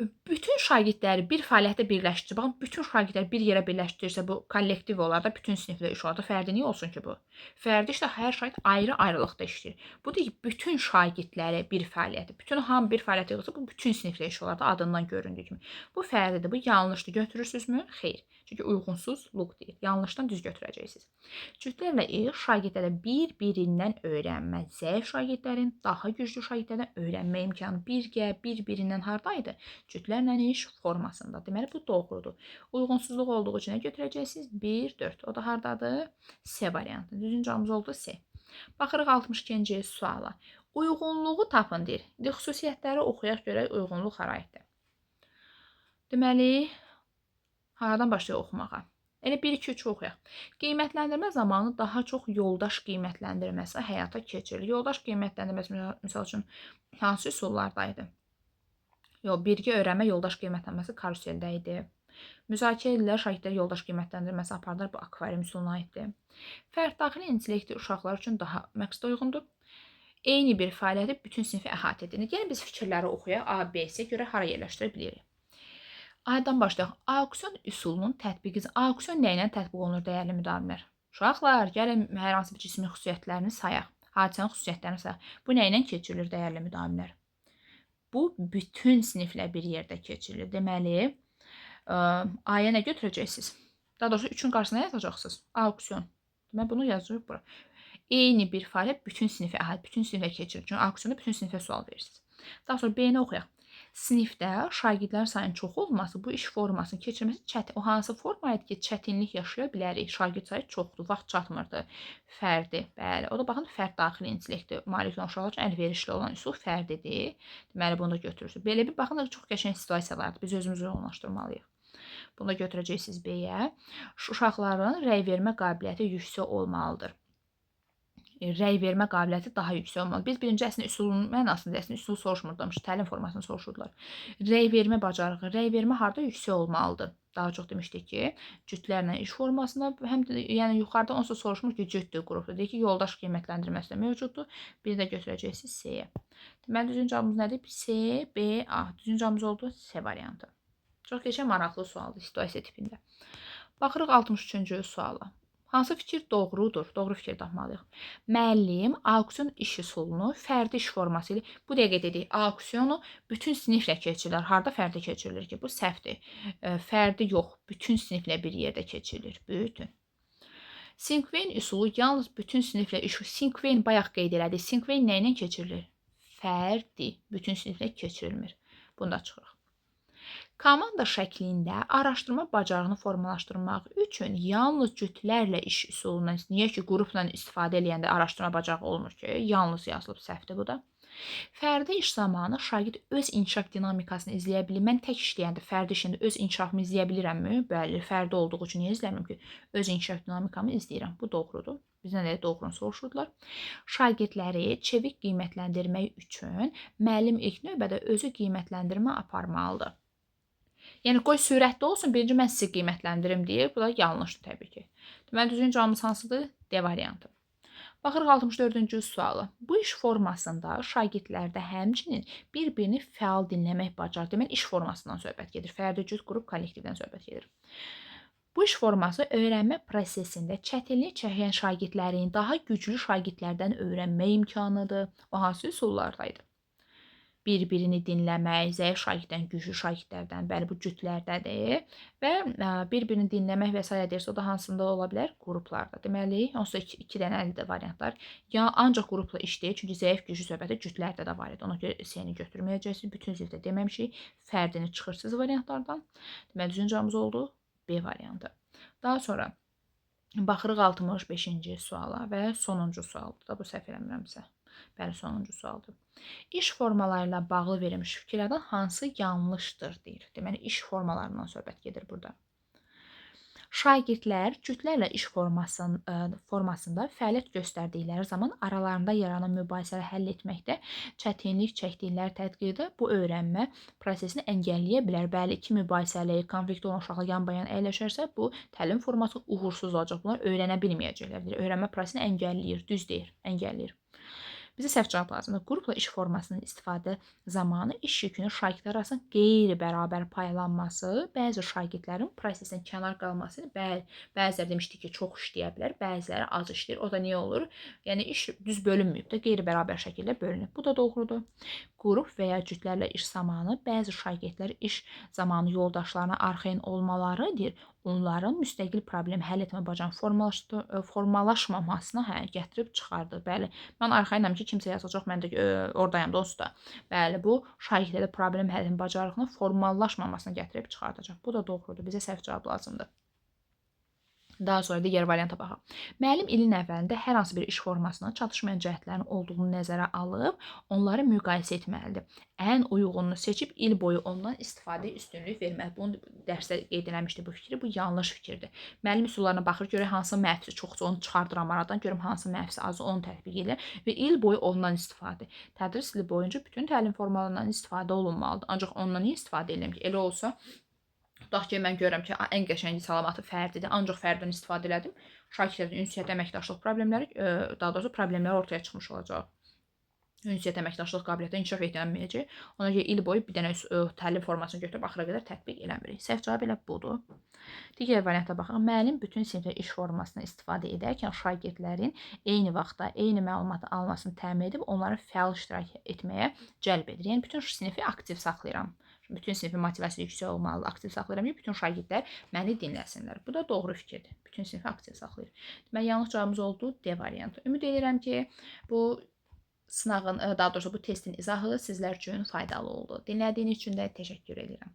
Bütün şagirdləri bir fəaliyyətdə birləşdirir. Baxın, bütün şagirdləri bir yerə birləşdirirsə, bu kollektiv olar da, bütün sinifdə iş olar da. Fərdi niyə olsun ki bu? Fərdi işdə hər şagird ayrı-ayrılıqda işləyir. Bu deyil ki, bütün şagirdləri bir fəaliyyətdə, bütün hamı bir fəaliyyətdə yoxsa, bu bütün sinifdə iş olar da, adından göründüyü kimi. Bu fərdidir, bu yanlışdır. Götürürsünüzmü? Xeyr. Çünki uyğunsuzluq deyil. Yanlışdan düz götürəcəksiniz. Cütlərlə iş şagirdlərdə bir-birindən öyrənmə, zəif şagirdlərin daha güclü şagirdlərdən öyrənmə imkanı bir-birindən hardaydı? Cütlərlə iş formasında. Deməli, bu doğrudur. Uyğunsuzluq olduğu üçün götürəcəksiniz 1, 4. O da hardadır? C variantı. Düzgün cavabımız oldu C. Baxırıq 62-ci suala. Uyğunluğu tapın deyir. Xüsusiyyətləri oxuyaq görək uyğunluq xarakter. Deməli, haradan başlayaq oxumağa? Elə 1-2-3 oxuyaq. Qiymətləndirmə zamanı daha çox yoldaş qiymətləndirməsi həyata keçirilir. Yoldaş qiymətləndirməsi, misal üçün, hansı üsullardaydı? Yox, birgə öyrənmə yoldaş qiymətləndirməsi karuseldə idi. Müzakirə edirlər, şagirdlər yoldaş qiymətləndirməsi apardılar, bu akvarium üsuluna aiddir. Fərd daxili intellekti uşaqlar üçün daha məqsədə uyğundur. Eyni bir fəaliyyəti bütün sinifi əhatə edir. Yəni biz fikirləri oxuyaq, A, B, C görə hara yerləşdirə bilirik. A-dan başlayaq. Auksion üsulunun tətbiqi. Auksion nə ilə tətbiq olunur, dəyərli müdavimlər? Uşaqlar, gəlin hər hansı bir cismin xüsusiyyətlərini sayaq. Hadisənin xüsusiyyətlərini sayaq. Bu nə ilə keçirilir, dəyərli müdavimlər? Bu, bütün siniflə bir yerdə keçirilir. Deməli, A-ya nə götürəcəksiniz? Daha doğrusu 3-ün qarşısına yazacaqsınız. Auksion. Deməli, bunu yazırıq bura. Eyni bir fəaliyyət bütün sinifə əhəd, bütün siniflə keçirilir. Çünki auksionda bütün sinifə sual verirsiniz. Daha sonra B-ni oxuyaq. Sinifdə şagirdlərin sayının çox olması, bu iş formasının keçirməsi çətin. O hansı formaya ki, çətinlik yaşaya bilərik. Şagird sayı çoxdur, vaxt çatmırdı. Fərdi, bəli. O da baxın, fərd daxili intellekti malik olan uşaqlar üçün əlverişli olan üsul fərdidir. Deməli, bunu da götürürsünüz. Belə bir baxın, çox qəşəng situasiyalardır. Biz özümüzü yoğunlaşdırmalıyıq. Bunu da götürəcəksiniz B-yə. Uşaqların rəy vermə qabiliyyəti yüksək olmalıdır. Rəy vermə qabiliyyəti daha yüksək olmalı. Biz birinci əslində üsulun mənasında, əslində üsulu soruşmurdular, təlim formasını soruşurdular. Rəy vermə bacarığı, rəy vermə harda yüksək olmalıdır? Daha çox demişdik ki, cütlərlə iş formasında, həm də yəni yuxarıda onsuz soruşmur ki, cütdür qrupda. Deyir ki, yoldaş qiymətləndirməsi də mövcuddur. Bir də götürəcəksiniz C-yə. Deməli, düzgün cavabımız nədir? C, B, A. Düzgün cavabımız oldu C variantı. Çox qəşəng maraqlı sualdır situasiya tipində. Baxırıq 63-cü suala. Hansı fikir doğrudur? Doğru fikir tapmalıyıq. Müəllim auksion iş üsulunu fərdi iş forması ilə, bu dəqiqə dedik, auksionu bütün siniflə keçirilir. Harda fərdi keçirilir ki? Bu səhvdir. Fərdi yox, bütün siniflə bir yerdə keçirilir. Bütün. Think-Vein üsulu yalnız bütün siniflə iş. Think-Vein bayaq qeyd elədik. Think-Vein nə ilə keçirilir? Fərdi. Bütün siniflə keçirilmir. Bunu da çıxırıq. Komanda şəklində araşdırma bacarığını formalaşdırmaq üçün yalnız cütlərlə iş üsulundan, niyə ki, qrupla istifadə edəndə araşdırma bacarığı olmur ki, yalnız yazılıb, səhvdir bu da. Fərdi iş zamanı şagird öz inkişaf dinamikasını izləyə bilir. Mən tək işləyəndə fərdi işində öz inkişafımı izləyə bilirəmmi? Bəli, fərdi olduğu üçün niyə izləmirəm ki? Öz inkişaf dinamikamı izləyirəm. Bu doğrudur. Bizdən də doğrunu soruşurdular. Şagirdləri çevik qiymətləndirmək üçün müəllim ilk növbədə özü qiymətləndirmə aparmalıdır. Yəni qoy sürətli olsun, birinci mən sizi qiymətləndirim deyir. Bu da yanlışdır təbii ki. Deməli düzgün cavabımız hansıdır? D variantı. Baxırıq 64-cü suala. Bu iş formasında şagirdlərdə həmçinin bir-birini fəal dinləmək bacarır. Deməli iş formasından söhbət gedir. Fərdi, cüt, qrup, kollektivdən söhbət gedir. Bu iş forması öyrənmə prosesində çətinlik çəkən şagirdlərin daha güclü şagirdlərdən öyrənmə imkanıdır. O hansı üsullardaydı? Bir-birini dinləmək, zəif şagirddən, güclü şagirdlərdən, bəli bu cütlərdədir və bir-birini dinləmək və s. deyirsə, o da hansında ola bilər? Qruplarda. Deməli, onsuz da iki dənədir variantlar. Ya ancaq qrupla işləyir, çünki zəif, güclü söhbəti cütlərdə də var idi. Ona görə C-ni götürməyəcəksiniz. Bütün zildə deməmişik. Fərdini çıxırsınız variantlardan. Deməli, düzgün cavabımız oldu B variantı. Daha sonra baxırıq 65-ci suala və sonuncu sualdır da bu səhv eləmirəmsə. Bəli, sonuncu sualdır. İş formaları ilə bağlı verilmiş fikirlərdən hansı yanlışdır deyir. Deməli, iş formalarından söhbət gedir burada. Şagirdlər cütlərlə iş formasında fəaliyyət göstərdikləri zaman aralarında yaranan mübahisələri həll etməkdə çətinlik çəkdikləri təqdirdə bu öyrənmə prosesini əngəlləyə bilər. Bəli, iki mübahisəli, konfliktli olan uşaqlar yan-bayan əyləşərsə, bu təlim forması uğursuz olacaq. Bunlar öyrənə bilməyəcəklər. Öyrənmə prosesini əngəlləyir, düz deyir, əngəlləyir. Bizə səhv cavab lazımdır. Qrupla iş formasının istifadə zamanı iş yükünün şagirdlər arasında qeyri-bərabər paylanması, bəzi şagirdlərin prosesdən kənar qalması, bəziləri demişdik ki, çox işləyə bilər, bəziləri az işləyir. O da niyə olur? Yəni iş düz bölünməyib də, qeyri-bərabər şəkildə bölünür. Bu da doğrudur. Qrup və ya cütlərlə iş zamanı bəzi şagirdlər iş zamanı yoldaşlarına arxain olmaları deyir, onların müstəqil problem həll etmə bacarığının formalaşmamasına gətirib çıxardır. Bəli, mən arxayınam ki, kimsə yazacaq, mən də oradayam da onsuz da. Bəli, bu şagirdlərdə problem həll etmə bacarığının formallaşmamasına gətirib çıxardacaq. Bu da doğrudur. Bizə səhv cavab lazımdır. Daha sonra digər varianta baxaq. Müəllim ilin əvvəlində hər hansı bir iş formasına çatışmayan cəhətlərin olduğunu nəzərə alıb, onları müqayisə etməlidir. Ən uyğununu seçib il boyu ondan istifadəyə üstünlük verməlidir. Bunu dərsdə qeyd eləmişdik bu fikri. Bu yanlış fikirdir. Müəllim üsullarına baxır, görək hansı mənfisi çoxsa onu çıxardıram aradan, görüm hansı mənfisi azı onu tətbiq edir və il boyu ondan istifadə. Tədris ili boyunca bütün təlim formalarından istifadə olunmalıdır. Ancaq ondan niyə istifadə edirəm ki? Elə olsa tutaq ki, mən görürəm ki, ən qəşəng salamatı fərdidir, ancaq fərdən istifadə elədim. Şagirdlərin ünsiyyət əməkdaşlıq problemləri, daha doğrusu problemləri ortaya çıxmış olacaq. Ünsiyyət əməkdaşlıq qabiliyyəti inkişaf etməyəcək. Ona görə il boyu bir dənə təlim formasını götürüb axıra qədər tətbiq eləmirik. Səhv cavab elə budur. Digər varianta baxaq. Müəllim bütün sinifdə iş formasını istifadə edərkən şagirdlərin eyni vaxtda eyni məlumatı almasını təmin edib onları fəal iştirak etməyə cəlb edir. Yəni bütün sinifi aktiv saxlayıram. Bütün sinifin motivasiyası yüksək olmalı, aktiv saxlayıram ki, bütün şagirdlər məni dinləsinlər. Bu da doğru fikirdir. Bütün sinifi aktiv saxlayır. Deməli, yanlış cavabımız oldu D variantı. Ümid edirəm ki, bu sınağın, daha doğrusu bu testin izahı sizlər üçün faydalı oldu. Dinlədiyiniz üçün də təşəkkür edirəm.